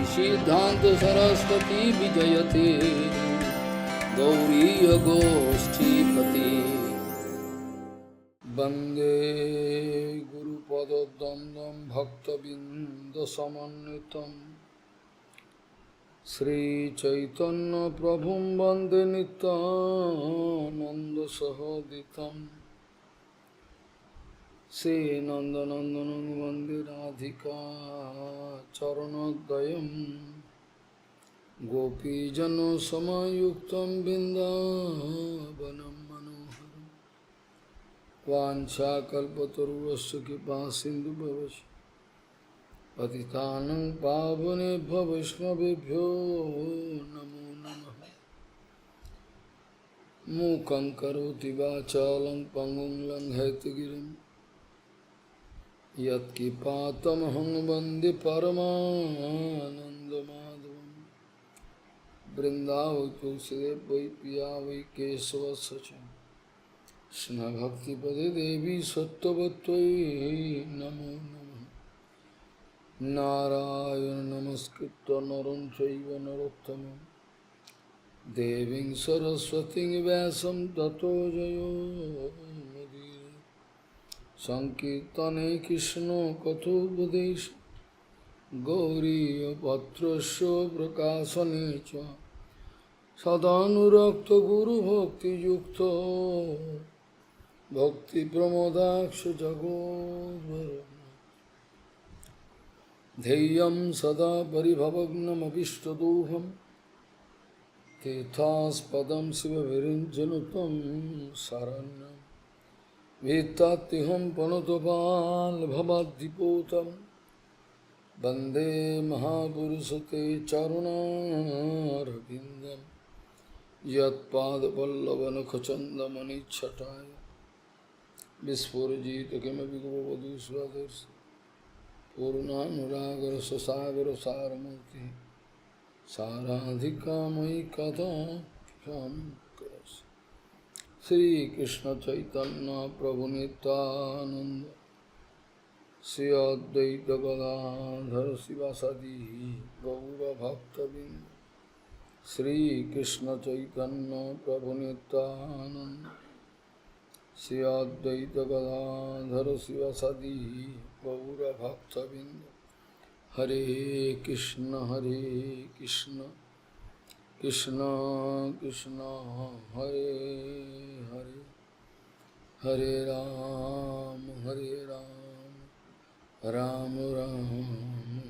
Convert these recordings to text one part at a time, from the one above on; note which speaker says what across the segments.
Speaker 1: सिद्धांत सरस्वती विजयते गौरी गोष्ठीपति वंदे गुरुपद्वंद्वं भक्तबिंदसमन्वितं श्रीचैतन्य प्रभुं वंदे नित्यानन्दसहोदितं श्रीनन्दनन्दनं वन्दे राधिका चरणोदयं गोपीजनसमायुक्तं बिन्दावनं मनोहरं वाञ्छाकल्पतरुश्च कृपासिन्धुभवति पतितानं पावनेभ्यो वैष्णवेभ्यो नमो नमः। मूकं करोति वाचालं पङ्गुं लङ्घयति यत्किपातमहं वन्दे परमानन्दमाधवं वृन्दावै तुलसीदेव वै पिया वै केशवस्य च कृष्णभक्तिपदे देवी सत्त्ववत्त्वयि नमो नमः। नारायण नमस्कृत्य नरं चैव नरोत्तमं देवीं सरस्वतीं व्यासं ततो जयो संकीर्तने कृष्ण कथोपदेश गौरीपत्रस्य प्रकाशने च सदानुरक्त गुरुभक्तियुक्तो भक्तिप्रमोदाक्ष जगोद्वरुन् ध्येयं सदा परिभवग्नमभिष्टदोहं तीर्थास्पदं शिवविरिञ्चनुतं शरण्यं भीतात्युहं पुनतपाल्भवाद्दिपूतं वन्दे महापुरुषते चरुणारविन्दं यत्पादपल्लवनखचन्दमनिच्छटाय विस्फुरजित किमपि गोपवधू स्वदर्शि पूर्णानुरागरससागरसारमूर्ति साराधिकामयि कदा क्षां करोसि। श्री कृष्ण चैतन्य प्रभु नित्यानंद श्री अद्वैत गदाधर शिवासादि गौरभक्तबिंद श्री कृष्ण चैतन्य प्रभु नित्यानंद श्री अद्वैत गदाधर शिवासादि गौरभक्तबिंद हरे कृष्ण कृष्ण कृष्ण हरे हरे हरे राम राम राम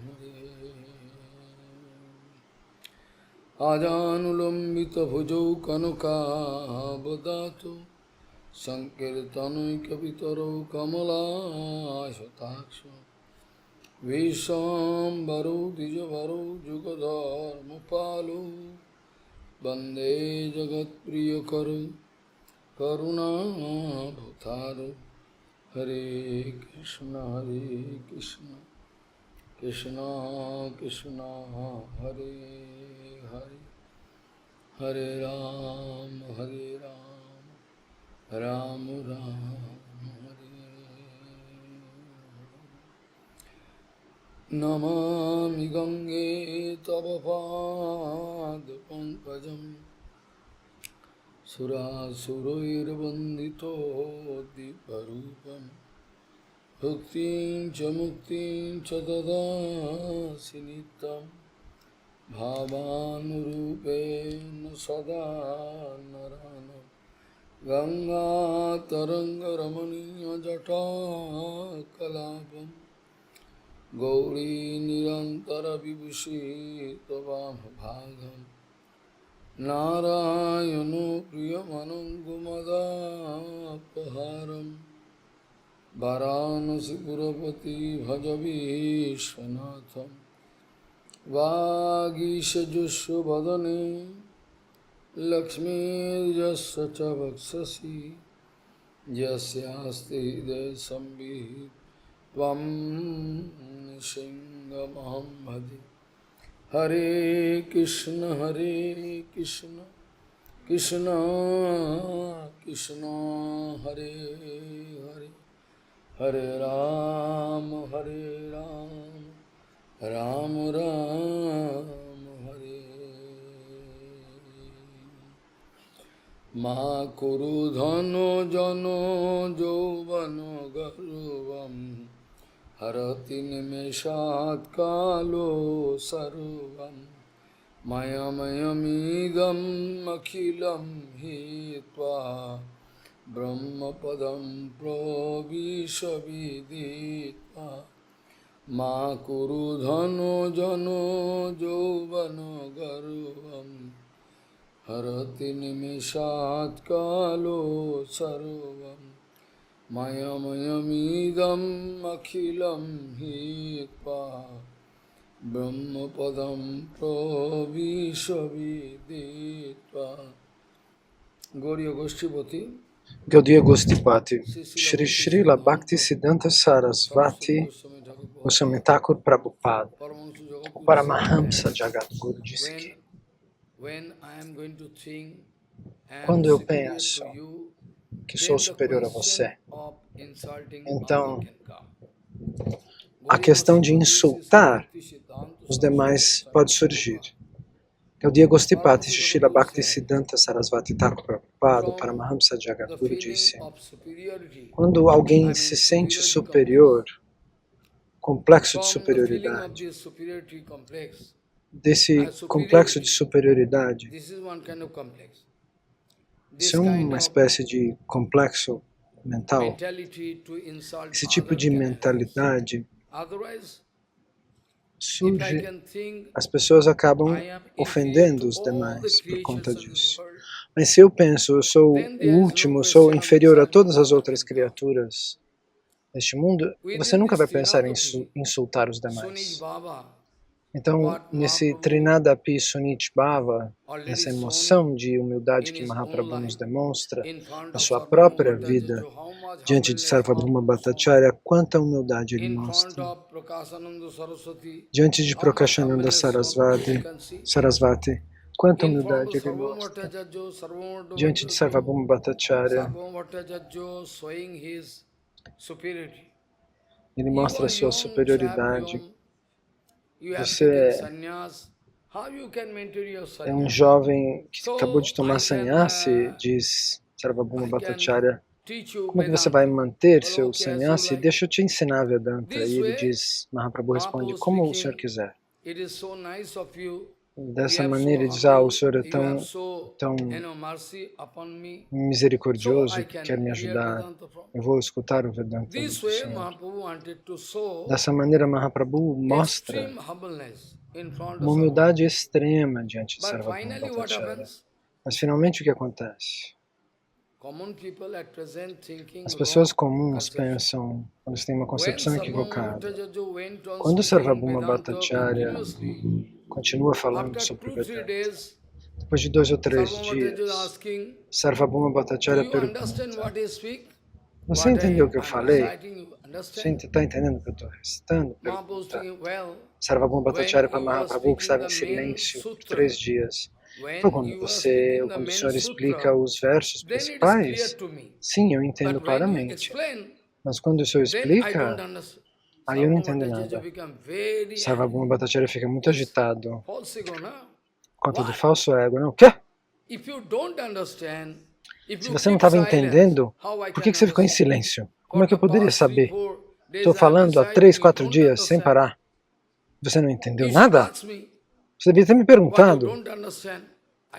Speaker 1: हरे आजानुलंबित भुजौ कनकावदातु संकीर्तनैकवितरौ कमलायताक्षो विश्वाम्बरौ द्विजवरौ जुगधर्मपालौ वन्दे जगत्प्रियकरौ करुणाभतारौ हरे कृष्ण कृष्ण कृष्ण हरे हरे हरे राम राम राम हरे। नमामि गंगे तव पादपङ्कजं सुरासुरैर्वन्दितो दिव्यरूपं भुक्तिं च मुक्तिं च ददासि नित्यं भावानुरूपेण सदा नरानं गङ्गातरङ्गरमणीयजटाकलापं गौरी निरन्तरविभूषी त्वमभागं नारायणो प्रियमनङ्गमदापहारं वाराणसीपुरपति भज विश्वनाथं वागीशजुष्वदने लक्ष्मीर्यस्य च वक्षसि यस्यास्ति हृदयसंवित् त्वं सिंहमहं भजे। हरे कृष्ण कृष्ण कृष्ण हरे हरे हरे Ram Ram Ram Hare. Ma kuru dhano jano jovano garvam harati nimeshat kalo sarvam maya mayamidam akhilam hitva brahma padam pravishaviditva ma kuru dhano jano jovano garvam harati nimishat kalo sarvam maya mayamidam akhilam hitva brahma padam pravishaviditva. Gauriya Goshtipati,
Speaker 2: Gaudiya Gostipati, Shri Srila
Speaker 1: Srila
Speaker 2: Bhaktisiddhanta Sarasvati Goswami Thakur Prabhupada, o Paramahamsa Jagadguru disse que quando eu penso que sou superior a você, então a questão de insultar os demais pode surgir. Gaudiya Gostipati, Srila Bhaktisiddhanta Sarasvati Thakur Prabhupada, o Paramahamsa Jagadguru disse: quando alguém se sente superior, complexo de superioridade, desse complexo de superioridade, isso é uma espécie de complexo mental. Esse tipo de mentalidade surge, as pessoas acabam ofendendo os demais por conta disso. Mas se eu penso, eu sou o último, eu sou inferior a todas as outras criaturas neste mundo, você nunca vai pensar em insultar os demais. Então, nesse Trinadapi Sunit Bhava, nessa emoção de humildade que Mahaprabhu nos demonstra, na sua própria vida, diante de Sarvabhauma Bhattacharya, quanta humildade ele mostra. Diante de Prakashananda Sarasvati, quanta humildade ele mostra. Diante de Sarvabhauma Bhattacharya, ele mostra a sua superioridade. Você é um jovem que acabou de tomar sannyasi, diz Sarvabhauma Bhattacharya. Como é que você vai manter seu sannyasi? Deixa eu te ensinar Vedanta. E ele diz, Mahaprabhu responde, como o senhor quiser. Dessa maneira ele diz, o senhor é tão misericordioso que quer me ajudar. Eu vou escutar o Vedanta do senhor. Dessa maneira Mahaprabhu mostra uma humildade extrema diante de Sarvabhauma Bhattacharya. Mas finalmente o que acontece? As pessoas comuns pensam, eles têm uma concepção equivocada. Quando Sarvabhauma Bhattacharya continua falando sobre o Vedanta, depois de 2 ou 3 dias, Sarvabhauma Bhattacharya pergunta, você entendeu o que eu falei? Você está entendendo o que eu estou recitando? Pergunta Sarvabhauma Bhattacharya para Mahaprabhu, que estava em silêncio por 3 dias. Quando o senhor explica os versos principais, sim, eu entendo claramente. Mas quando o senhor explica, aí eu não entendo nada. Sarvabhauma Bhattacharya fica muito agitado. Conta do falso ego, não? O quê? Se você não estava entendendo, por que você ficou em silêncio? Como é que eu poderia saber? Estou falando há 3, 4 dias, sem parar. Você não entendeu nada? Você devia ter me perguntado.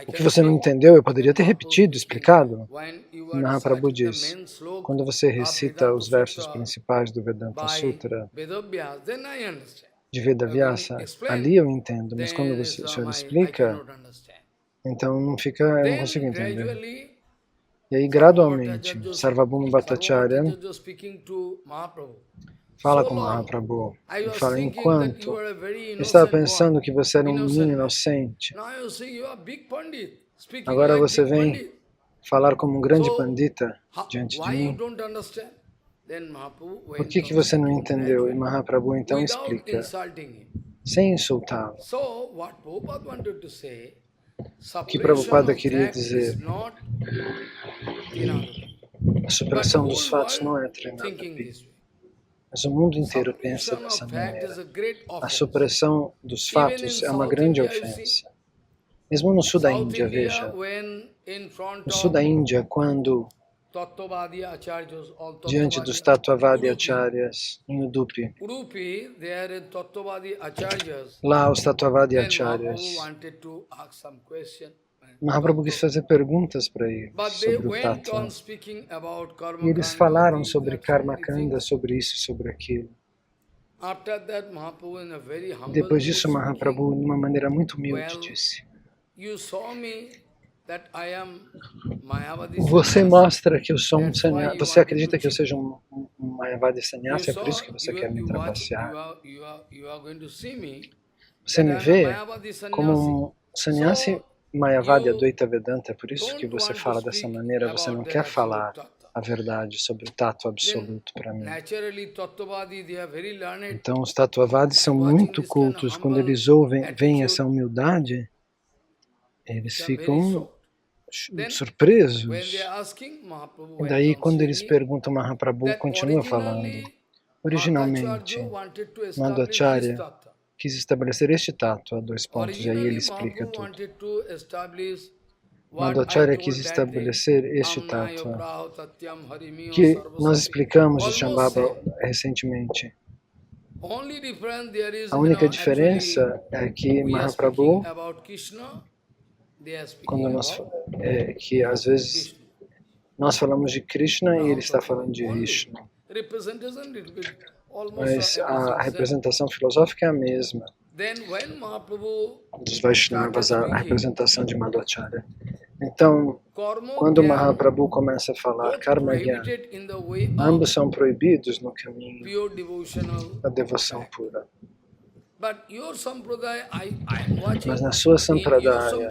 Speaker 2: O que você não entendeu, eu poderia ter repetido, explicado. Mahaprabhu diz, quando você recita os versos principais do Vedanta Sutra, de Vedavyasa, ali eu entendo, mas quando o senhor explica, então eu não consigo entender. E aí, gradualmente, Sarvabhauma Bhattacharya fala com Mahaprabhu e fala, enquanto eu estava pensando que você era um menino inocente, agora você vem falar como um grande pandita diante de mim. Por que você não entendeu? E Mahaprabhu então explica, sem insultá-lo. O que Prabhupada queria dizer? A supressão dos fatos não é Trinadapi. Mas o mundo inteiro pensa dessa maneira. A supressão dos fatos é uma grande ofensa. Mesmo no sul da Índia, veja, no sul da Índia, quando diante dos Tattvavadi Acharyas em Udupi, lá os Tattvavadi Acharyas, Mahaprabhu quis fazer perguntas para eles sobre o Tattva. E eles falaram sobre Karma Kanda, sobre isso, sobre aquilo. Depois disso, Mahaprabhu, de uma maneira muito humilde, disse: você mostra que eu sou um sannyasi. Você acredita que eu seja um Mayavadi sannyasi? É por isso que você quer me trapacear. Você me vê como um sannyasi Mayavadi Advaita Vedanta. É por isso que você fala dessa maneira. Você não quer falar a verdade sobre o tato absoluto para mim. Então, os Tattvavadis são muito cultos. Quando eles veem essa humildade, eles ficam surpresos. E daí, quando eles perguntam, Mahaprabhu continua falando. Originalmente, Madhvacharya quis estabelecer este tato a 2 pontos, e aí ele explica tudo. Madhvacharya quis estabelecer este tato, que nós explicamos de Shambhava recentemente. A única diferença é que Mahaprabhu, quando que às vezes nós falamos de Krishna e ele está falando de Vishnu. Mas a representação filosófica é a mesma dos Vaishnavas, a representação de Madhvacharya. Então, quando Mahaprabhu começa a falar Karma Gyan, ambos são proibidos no caminho da devoção pura. Mas na sua Sampradaya,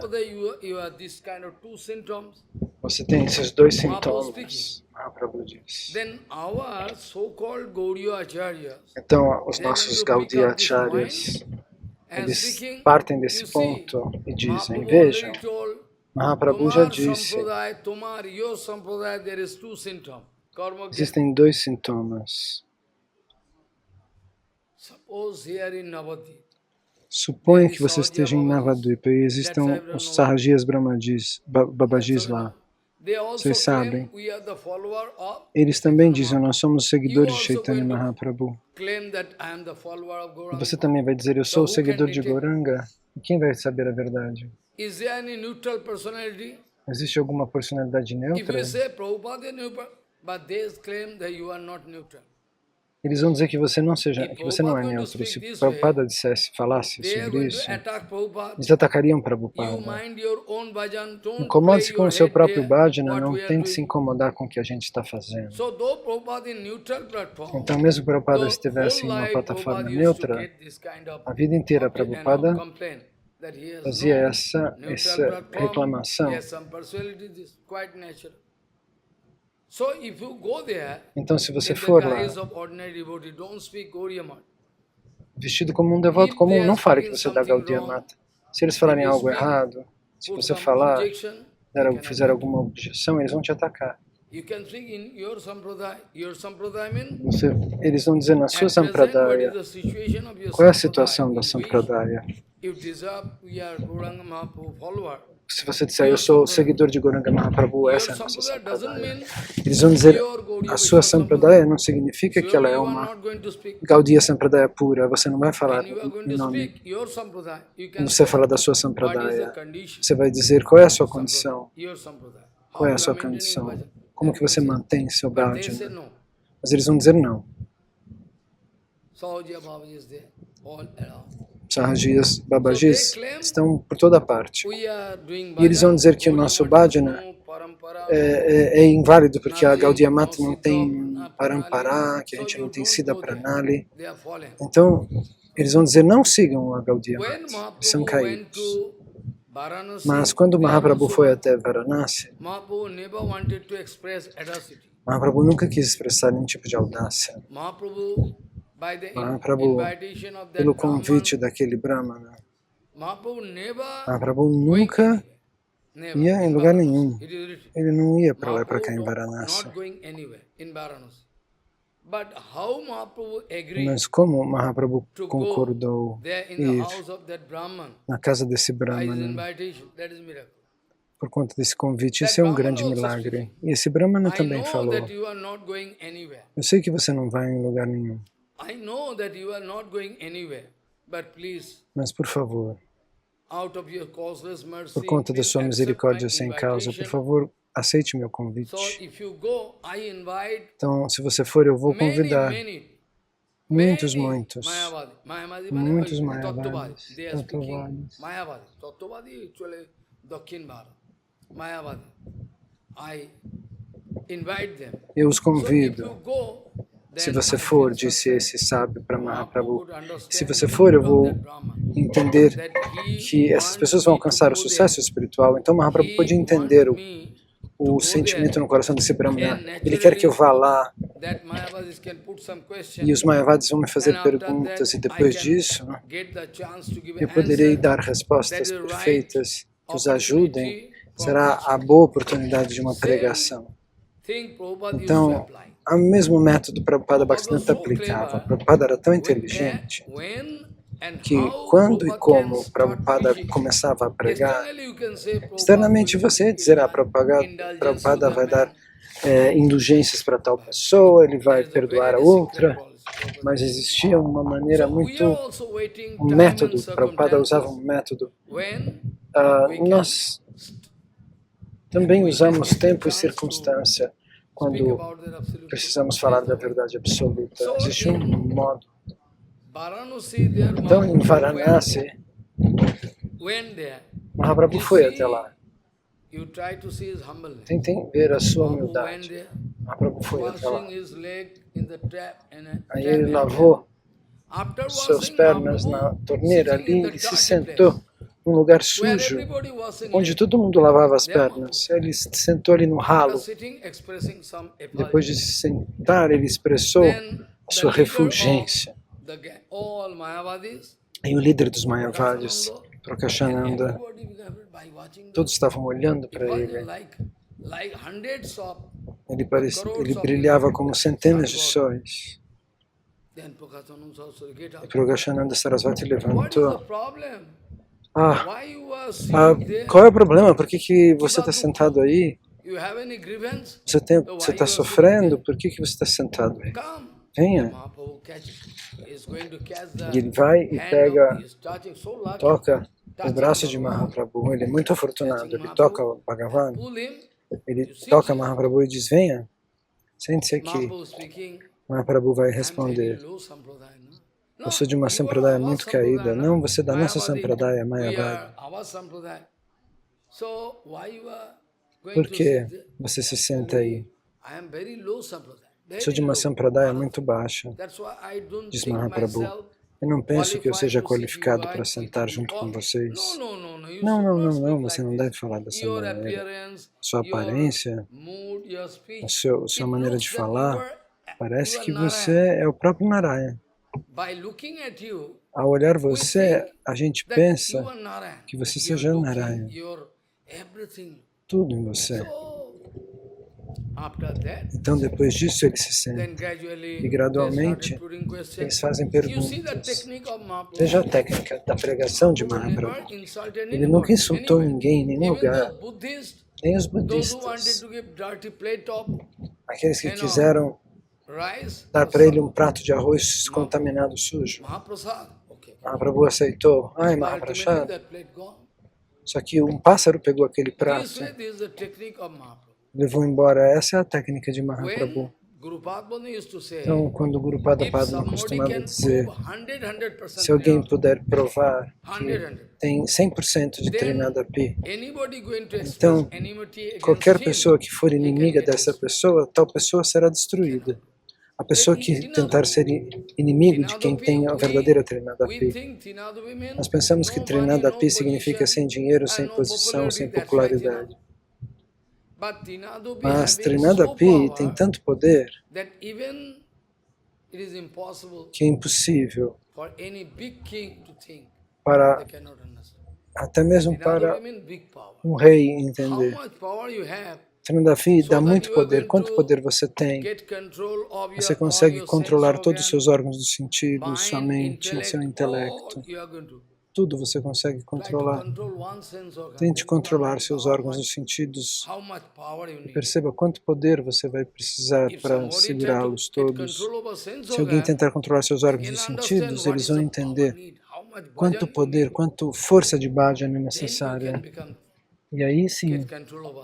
Speaker 2: você tem esses 2 sintomas, Mahaprabhu diz. Então, os nossos Gaudiya Acharyas, eles partem desse ponto e dizem, vejam, Mahaprabhu já disse, existem 2 sintomas. Suponha que você esteja em Navadvipa e existam os Sahajiyas Babajis lá. Vocês sabem. Eles também dizem, nós somos seguidores de Chaitanya Mahaprabhu. E você também vai dizer, eu sou o seguidor de Gauranga. E quem vai saber a verdade? Existe alguma personalidade neutra? Eles vão dizer que você não é neutro. Se Prabhupada falasse sobre isso, eles atacariam Prabhupada. Incomode-se com o seu próprio bhajana, não tente se incomodar com o que a gente está fazendo. Então, mesmo que Prabhupada estivesse em uma plataforma neutra, a vida inteira Prabhupada fazia essa reclamação. Então, se você for lá, vestido como um devoto comum, não fale que você é da Gaudiya Mata. Se eles falarem algo errado, se você falar, fizer alguma objeção, eles vão te atacar. Eles vão dizer na sua Sampradaya, qual é a situação da Sampradaya? Se você disser, eu sou seguidor de Gauranga Mahaprabhu, essa é a nossa Sampradaya. Eles vão dizer, a sua Sampradaya não significa que ela é uma Gaudiya Sampradaya pura. Você não vai falar em nome. Você fala da sua Sampradaya. Você vai dizer, qual é a sua condição? Qual é a sua condição? Como que você mantém seu bhajana? Mas eles vão dizer não. Sahajiyas Babajis estão por toda parte. E eles vão dizer que o nosso bhajana é inválido porque a Gaudiya Mata não tem parampara, que a gente não tem Siddha Pranali. Então, eles vão dizer, não sigam a Gaudiya Mata, eles são caídos. Mas quando Mahaprabhu foi até Varanasi, Mahaprabhu nunca quis expressar nenhum tipo de audácia. Mahaprabhu, pelo convite daquele Brahmana, Mahaprabhu nunca ia em lugar nenhum. Ele não ia para lá e para cá em Varanasi. Mas como Mahaprabhu concordou ir na casa desse Brahmana por conta desse convite, isso é um grande milagre. E esse Brahmana também falou, eu sei que você não vai em lugar nenhum, mas por favor, por conta da sua misericórdia sem causa, por favor, aceite meu convite. Então, se você for, eu vou convidar muitos Mayavadis,
Speaker 1: Tattvadi, actually, Dakshin Bharat, Mayavadi.
Speaker 2: Eu os convido. Se você for, disse esse sábio para Mahaprabhu, se você for, eu vou entender que essas pessoas vão alcançar o sucesso espiritual. Então Mahaprabhu pode entender o sentimento no coração desse Brahmana. Ele quer que eu vá lá e os Mayavadis vão me fazer perguntas, e depois disso eu poderei dar respostas perfeitas que os ajudem. Será a boa oportunidade de uma pregação. Então, o mesmo método Prabhupada Bhaktisiddhanta aplicava. Prabhupada era tão inteligente que quando e como Prabhupada começava a pregar, externamente você ia dizer, Prabhupada vai dar indulgências para tal pessoa, ele vai perdoar a outra, mas existia uma maneira muito, um método, Prabhupada usava um método. Nós também usamos tempo e circunstância quando precisamos falar da verdade absoluta. Existe um modo. Então, em Varanasi, Mahaprabhu foi até lá. Tentem ver a sua humildade. Mahaprabhu foi até lá. Aí ele lavou suas pernas na torneira ali e se sentou num lugar sujo, onde todo mundo lavava as pernas. Ele se sentou ali no ralo. Depois de se sentar, ele expressou a sua refulgência. E o líder dos Mayavadis, Prakashananda, todos estavam olhando para ele. Ele brilhava como centenas de sóis. E Prakashananda Sarasvati levantou. Qual é o problema? Por que você está sentado aí? Você está sofrendo? Por que você está sentado aí? Venha. E ele vai e toca o braço de Mahaprabhu. Ele é muito afortunado. Ele toca o Bhagavan. Ele toca Mahaprabhu e diz, venha, sente-se aqui. Mahaprabhu vai responder, eu sou de uma sampradaya muito caída. Não, você é da nossa sampradaya, Mayavadi. Por que você se senta aí? Sou de uma sampradaya muito baixa, diz Mahaprabhu. Eu não penso que eu seja qualificado para sentar junto com vocês. Não, você não deve falar dessa maneira. Sua aparência, sua maneira de falar, parece que você é o próprio Narayana. Ao olhar você, a gente pensa que você seja Narayana. Tudo em você. Então, depois disso, ele se senta. E, gradualmente, eles fazem perguntas. Veja a técnica da pregação de Mahaprabhu. Ele nunca insultou ninguém em nenhum lugar. Nem os budistas. Aqueles que quiseram dar para ele um prato de arroz contaminado sujo. Mahaprabhu aceitou. Ai, Mahaprasad. Só que um pássaro pegou aquele prato, levou embora. Essa é a técnica de Mahaprabhu. Então, quando o Guru Pada Padma costumava dizer, se alguém puder provar que tem 100% de Trinadapi, então, qualquer pessoa que for inimiga dessa pessoa, tal pessoa será destruída. A pessoa que tentar ser inimigo de quem tem a verdadeira Trinadapi. Nós pensamos que Trinadapi significa sem dinheiro, sem posição, sem popularidade. Mas Trinadapi tem tanto poder que é impossível para, até mesmo para um rei entender. Trinadapi dá muito poder. Quanto poder você tem? Você consegue controlar todos os seus órgãos dos sentidos, sua mente, seu intelecto. Tudo você consegue controlar. Tente controlar seus órgãos dos sentidos e perceba quanto poder você vai precisar para segurá-los todos. Se alguém tentar controlar seus órgãos dos sentidos, eles vão entender quanto poder, quanto força de bhajan é necessária. E aí sim,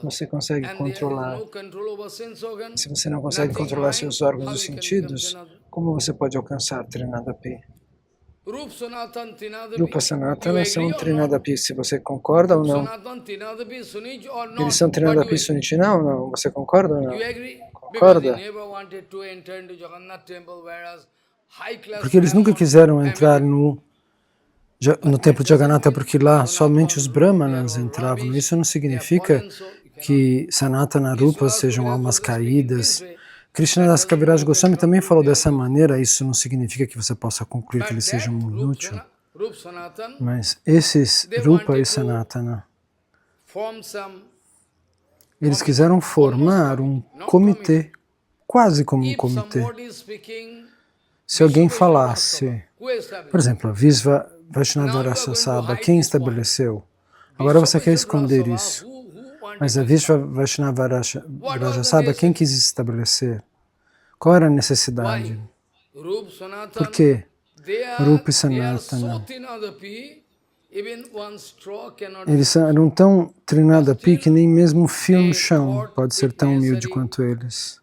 Speaker 2: você consegue controlar. Se você não consegue controlar seus órgãos dos sentidos, como você pode alcançar Trinadapi? Rupa Sanatana são Trinadapi, se você concorda ou não. Eles são Trinadapi Sunichina ou não? Você concorda ou não? Concorda? Porque eles nunca quiseram entrar no templo de Jagannatha, porque lá somente os Brahmanas entravam. Isso não significa que Sanatana Rupas sejam almas caídas. Krishnadas Kaviraj Goswami também falou dessa maneira. Isso não significa que você possa concluir que eles sejam inúteis. Mas esses Rupa e Sanatana, eles quiseram formar um comitê, quase como um comitê. Se alguém falasse, por exemplo, a Visva Vaishnava Rasasabha, quem estabeleceu? Agora você quer esconder isso. Mas a Vishva Vaishnava Rasasabha, quem quis estabelecer? Qual era a necessidade? Por quê? Rupa e Sanatana. Eles eram tão Trinadapi que nem mesmo um fio no chão pode ser tão humilde quanto eles.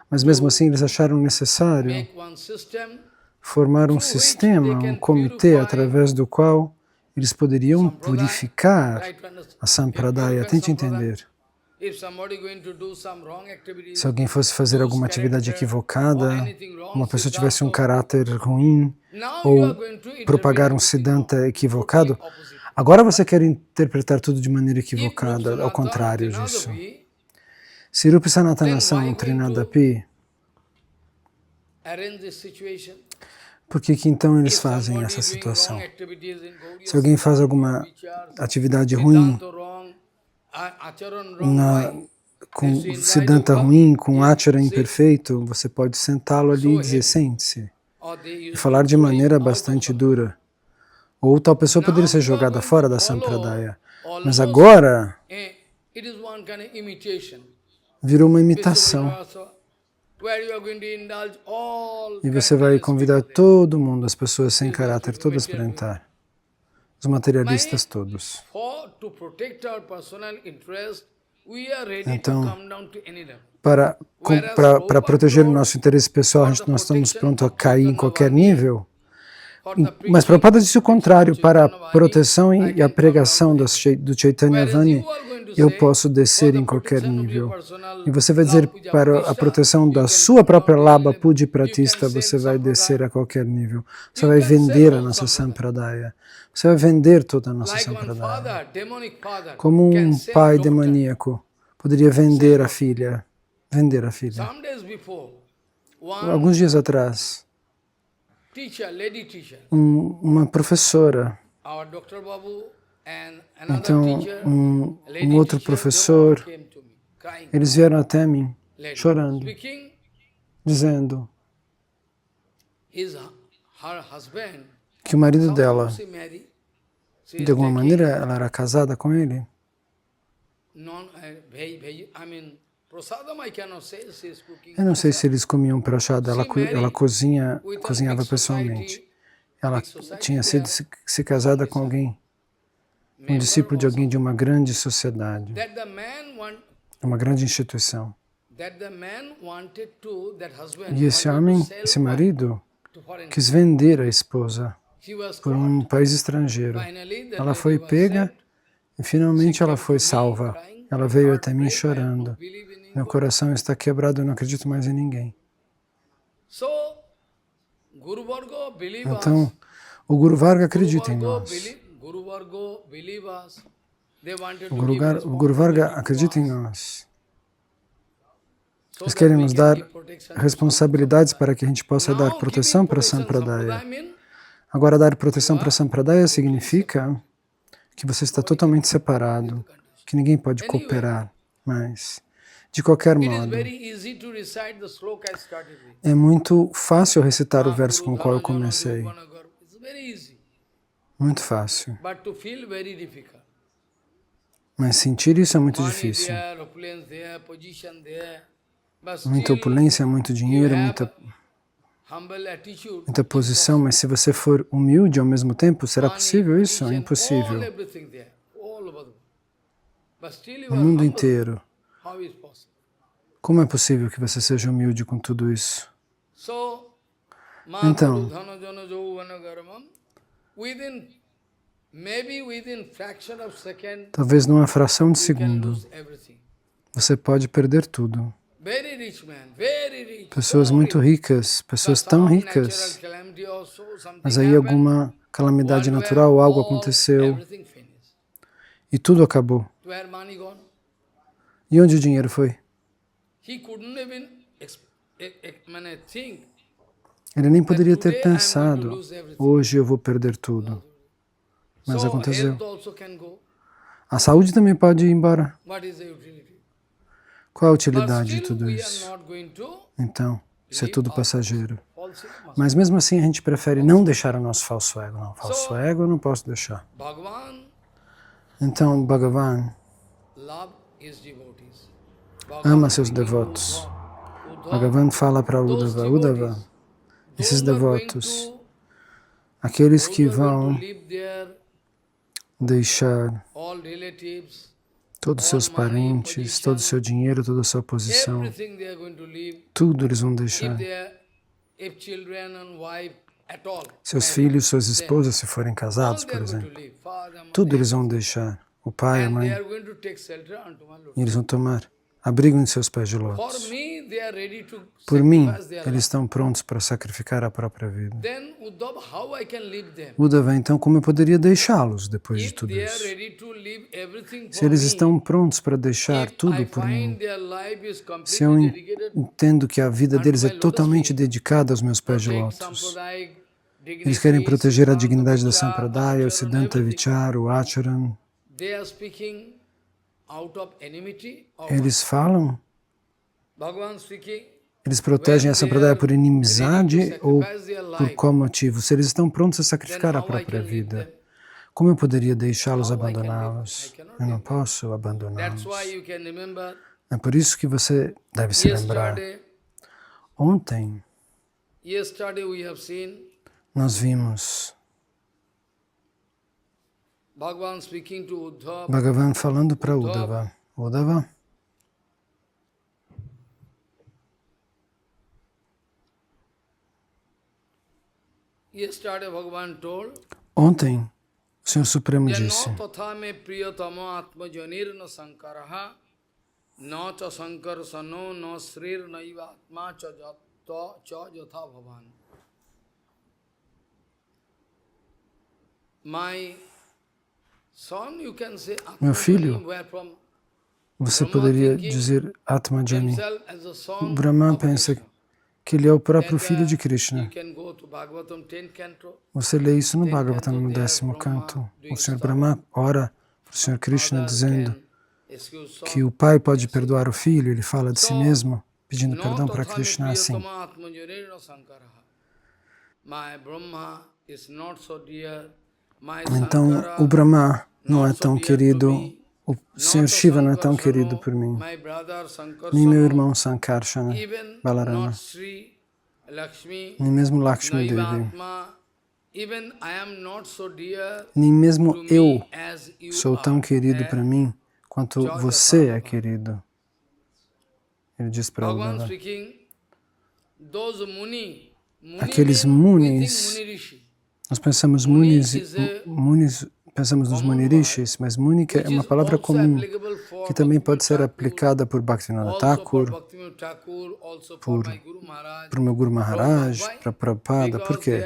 Speaker 2: Mas mesmo assim eles acharam necessário formar um sistema, um comitê através do qual eles poderiam purificar a Sampradaya. Tente entender. Se alguém fosse fazer alguma atividade equivocada, uma pessoa tivesse um caráter ruim, ou propagar um siddhanta equivocado, agora você quer interpretar tudo de maneira equivocada, ao contrário disso. Se Rupa e Sanatana são Trinadapi, por que então eles fazem essa situação? Se alguém faz alguma atividade ruim, com siddhanta ruim, com achara imperfeito, você pode sentá-lo ali e dizer, sente-se, e falar de maneira bastante dura. Ou tal pessoa poderia ser jogada fora da Sampradaya. Mas agora virou uma imitação. E você vai convidar todo mundo, as pessoas sem caráter, todas para entrar. Os materialistas todos. Então, para proteger o nosso interesse pessoal, nós estamos prontos a cair em qualquer nível. Mas Prabhupada disse o contrário, para a proteção e a pregação do Chaitanya Vani, eu posso descer em qualquer nível. E você vai dizer, para a proteção da sua própria Labha Puji Pratista, você vai descer a qualquer nível. Você vai vender a nossa Sampradaya. Você vai vender toda a nossa Sampradaya. Como um pai demoníaco poderia vender a filha. Vender a filha. Alguns dias atrás, uma professora, então um outro professor, eles vieram até mim, chorando, dizendo que o marido dela, de alguma maneira, ela era casada com ele. Eu não sei se eles comiam prashada, ela cozinhava pessoalmente. Ela tinha sido se casada com alguém, um discípulo de alguém de uma grande sociedade, uma grande instituição. E esse homem, esse marido, quis vender a esposa por um país estrangeiro. Ela foi pega e finalmente ela foi salva. Ela veio até mim chorando. Meu coração está quebrado, eu não acredito mais em ninguém. Então, o Guru Varga acredita em nós. O Guru Varga acredita em nós. Eles querem nos dar responsabilidades para que a gente possa dar proteção para a Sampradaya. Agora, dar proteção para a Sampradaya significa que você está totalmente separado, que ninguém pode cooperar mais. De qualquer modo, é muito fácil recitar o verso com o qual eu comecei. Muito fácil. Mas sentir isso é muito difícil. Muita opulência, muito dinheiro, muita posição, mas se você for humilde ao mesmo tempo, será possível isso? É impossível. No mundo inteiro. Como é possível que você seja humilde com tudo isso? Então, talvez numa fração de segundo, você pode perder tudo. Pessoas muito ricas, pessoas tão ricas, mas aí alguma calamidade natural, algo aconteceu e tudo acabou. E onde o dinheiro foi? Ele nem poderia ter pensado, hoje eu vou perder tudo. Mas aconteceu. A saúde também pode ir embora. Qual a utilidade de tudo isso? Então, isso é tudo passageiro. Mas mesmo assim a gente prefere não deixar o nosso falso ego. Não, falso ego eu não posso deixar. Então, Bhagavan ama seus devotos. Bhagavan fala para Uddhava, Uddhava, esses devotos, aqueles que vão deixar todos os seus parentes, todo o seu dinheiro, toda a sua posição, tudo eles vão deixar. Seus filhos, suas esposas, se forem casados, por exemplo, tudo eles vão deixar. O pai, a mãe, e eles vão tomar abrigo em seus pés de lótus. Por mim, eles estão prontos para sacrificar a própria vida. Uddhava, então, como eu poderia deixá-los depois de tudo isso? Se eles estão prontos para deixar tudo por mim, se eu entendo que a vida deles é totalmente dedicada aos meus pés de lótus, eles querem proteger a dignidade da Sampradaya, o Siddhanta Vichara, o Acharan. Eles falam, eles protegem a Sampradaya por inimizade ou por qual motivo? Se eles estão prontos a sacrificar a própria vida, como eu poderia deixá-los abandoná-los? Eu não posso abandoná-los. É por isso que você deve se lembrar. Ontem, nós vimos Bhagavan falando para Uddhava. Uddhava, ontem, o Senhor Supremo disse, meu filho, você poderia dizer Atmajani. O Brahma pensa que ele é o próprio filho de Krishna. Você lê isso no Bhagavatam, no 10º canto. O Senhor Brahma ora para o Senhor Krishna dizendo que o pai pode perdoar o filho, ele fala de si mesmo, pedindo perdão para Krishna assim. Então, o Brahma não é tão querido, o Senhor Shiva não é tão querido por mim, nem meu irmão Sankarsana, Balarama, nem mesmo Lakshmi Devi, nem mesmo eu sou tão querido para mim quanto você é querido. Ele diz para Uddhava. Aqueles munis, nós pensamos pensamos nos Munirishis, mas Muni é uma palavra comum, que também pode ser aplicada por Bhaktivinoda Thakur, por meu Guru Maharaj, para Prabhupada. Por quê?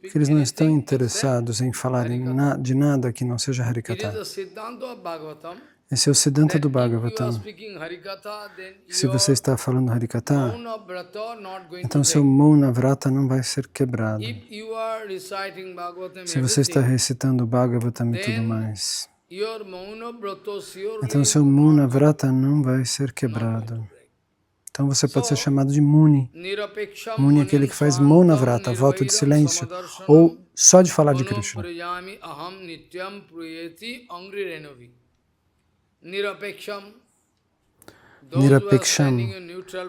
Speaker 2: Porque eles não estão interessados em falar de nada que não seja Harikatha. Esse é o Siddhanta do Bhagavatam. Se você está falando Harikatha, então seu Mauna Vrata não vai ser quebrado. Se você está recitando o Bhagavatam e tudo mais, Então o seu Mauna Vrata não vai ser quebrado. Então você pode ser chamado de Muni. Muni é aquele que faz Mauna Vrata, voto de silêncio, ou só de falar de Krishna. Nirapeksham,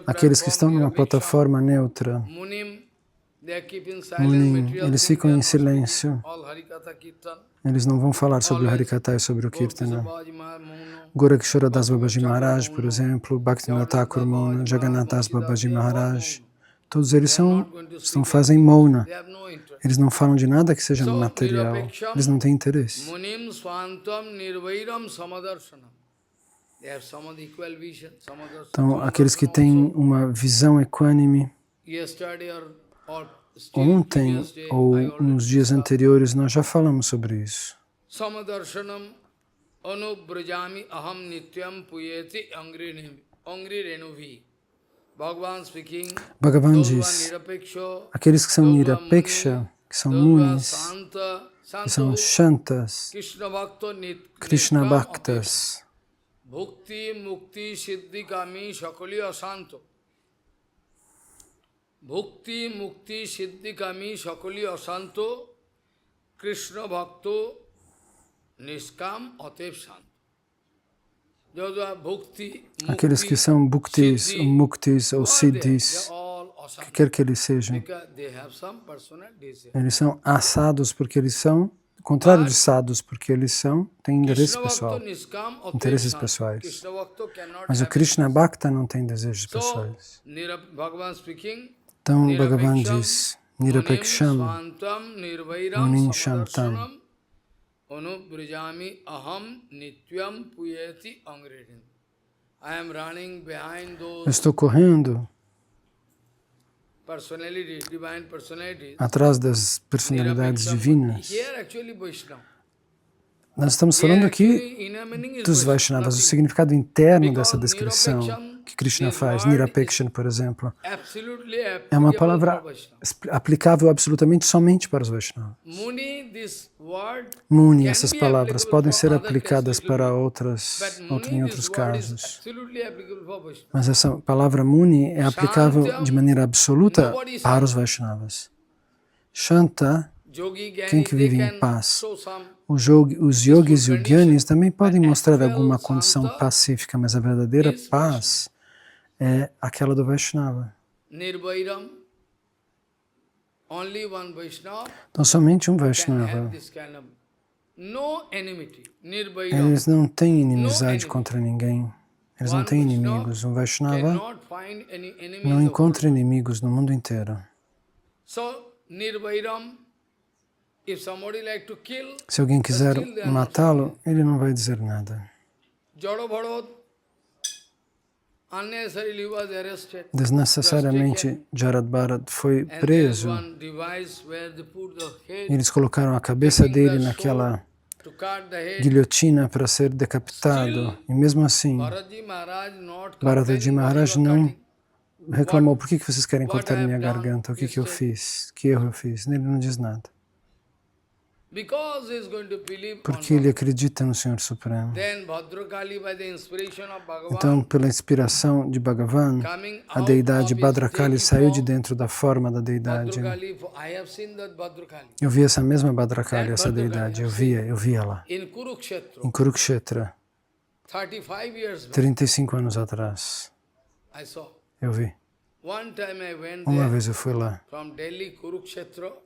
Speaker 2: aqueles que estão numa plataforma neutra. Munim, eles ficam em silêncio. Eles não vão falar sobre o Harikata e sobre o Kirtana. Gorakshora Das Babaji Maharaj, por exemplo, Bhaktivinoda Thakur Mouna, Jagannath Das Babaji Maharaj, todos eles fazem Mouna. Eles não falam de nada que seja material. Eles não têm interesse. Então, aqueles que têm uma visão equânime, ontem ou nos dias anteriores nós já falamos sobre isso. Bhagavan diz, aqueles que são Nirapeksha, que são Munis, que são Shantas, Krishna Bhaktas,
Speaker 1: Bhukti, Mukti, Siddhi, Kami, Shakali, Asanto. Bhukti, Mukti, Siddhi, Kami, Shakali, Asanto, Krishna Bhakto, Niskam, Atev Santo.
Speaker 2: Aqueles que são Bhuktis, ou Muktis, ou Siddhis, que quer que eles sejam, eles são assados porque eles são, contrário de sadhus, porque eles têm interesse pessoal, interesses pessoais. Mas o Krishna Bhakta não tem desejos pessoais. Então, Bhagavan diz, Nirapeksham, Munim Shantam, eu estou correndo atrás das personalidades divinas. Nós estamos falando aqui dos Vaishnavas, o significado interno dessa descrição que Krishna faz, Nirapekshan, por exemplo, é uma palavra aplicável absolutamente somente para os Vaishnavas. Muni, essas palavras podem ser aplicadas para em outros casos, mas essa palavra Muni é aplicável de maneira absoluta para os Vaishnavas. Shanta, quem que vive em paz. Os yogis e os gyanis também podem mostrar alguma condição pacífica, mas a verdadeira paz é aquela do Vaishnava. Então, somente um Vaishnava. Eles não têm inimizade contra ninguém. Eles não têm inimigos. Um Vaishnava não encontra inimigos no mundo inteiro. Se alguém quiser matá-lo, ele não vai dizer nada. Desnecessariamente, Jarad Bharat foi preso. Eles colocaram a cabeça dele naquela guilhotina para ser decapitado. E mesmo assim, Bharataji Maharaj não reclamou. Por que vocês querem cortar minha garganta? O que eu fiz? Que erro eu fiz? Ele não diz nada. Porque ele acredita no Senhor Supremo. Então, pela inspiração de Bhagavan, a deidade Bhadrakali saiu de dentro da forma da deidade. Eu vi essa mesma Bhadrakali, essa deidade, eu via lá, em Kurukshetra, 35 anos atrás. Eu vi. Uma vez eu fui lá,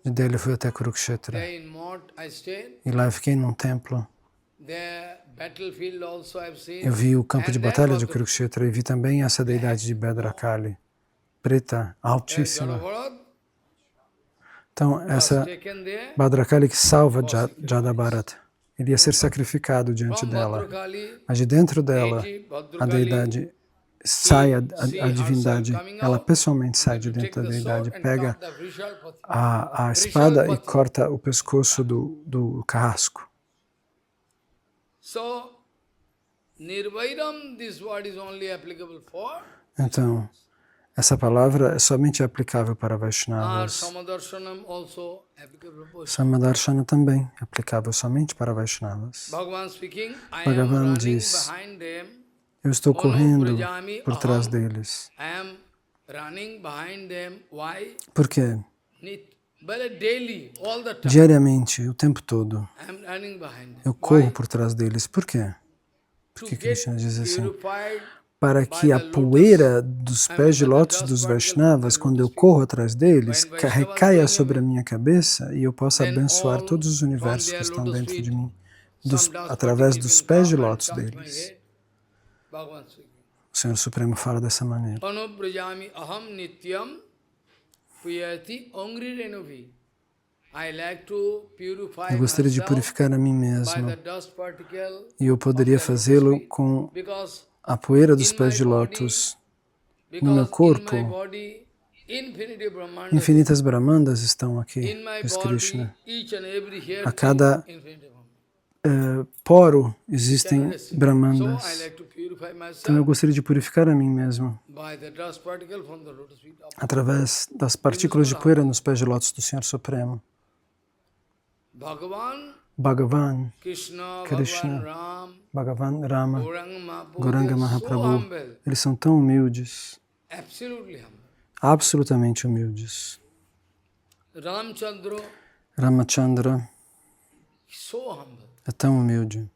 Speaker 2: de Delhi eu fui até Kurukshetra, e lá eu fiquei num templo. Eu vi o campo de batalha de Kurukshetra e vi também essa deidade de Bhadrakali, preta, altíssima. Então, essa Bhadrakali que salva Jadabharat, ele ia ser sacrificado diante dela, mas de dentro dela, a deidade sai, a divindade, ela pessoalmente sai de dentro da deidade, pega a espada e corta o pescoço do carrasco. Então, Essa palavra é somente aplicável para Vaishnavas. Samadarshana também é aplicável somente para Vaishnavas. Bhagavan diz, eu estou correndo por trás deles. Por quê? Diariamente, o tempo todo, eu corro por trás deles. Por quê? Porque Krishna diz assim, para que a poeira dos pés de lótus dos Vaishnavas, quando eu corro atrás deles, recaia sobre a minha cabeça e eu possa abençoar todos os universos que estão dentro de mim, através dos pés de lótus deles. O Senhor Supremo fala dessa maneira. Eu gostaria de purificar a mim mesmo e eu poderia fazê-lo com a poeira dos pés de lótus. No meu corpo, infinitas Brahmandas estão aqui, diz Krishna. A cada poro existem Brahmandas. Então eu gostaria de purificar a mim mesmo através das partículas de poeira nos pés de lótus do Senhor Supremo. Bhagavan, Krishna, Bhagavan Rama, Gauranga Mahaprabhu, eles são tão humildes, absolutamente humildes. Ramachandra é tão humilde.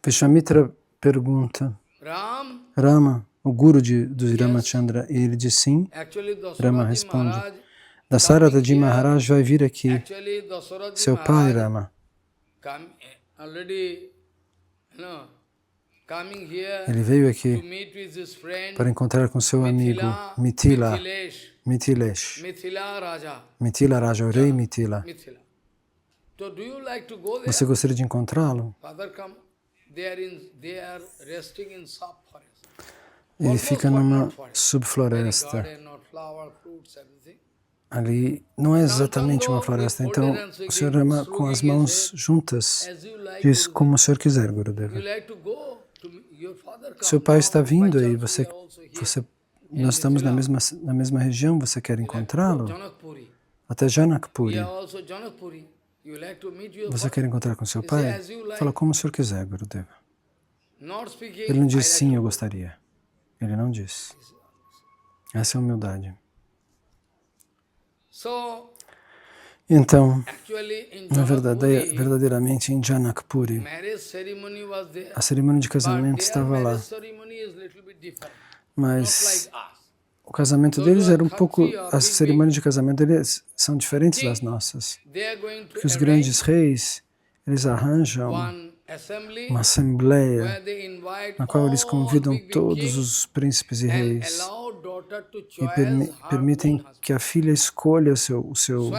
Speaker 2: Vishwamitra pergunta, Rama, o guru do Ramachandra, e ele diz sim. Rama responde, Dasarataji Maharaj vai vir aqui, seu pai, Rama. Ele veio aqui para encontrar com seu amigo Mithilesh, Mithila Raja, o rei Mithila. Você gostaria de encontrá-lo? Ele fica numa subfloresta. Ali não é exatamente uma floresta. Então, o Senhor Rama, com as mãos juntas, diz como o Senhor quiser, Gurudeva. Seu pai está vindo aí, nós estamos na mesma região, você quer encontrá-lo? Até Janakpuri. Você quer encontrar com seu pai? Fala como o Senhor quiser, Gurudeva. Ele não diz sim, eu gostaria. Ele não diz. Essa é a humildade. Então, verdadeiramente em Janakpuri, a cerimônia de casamento estava lá. Mas o casamento deles era um pouco... As cerimônias de casamento deles são diferentes das nossas. Porque os grandes reis, eles arranjam uma assembleia na qual eles convidam todos os príncipes e reis e permitem que a filha escolha o seu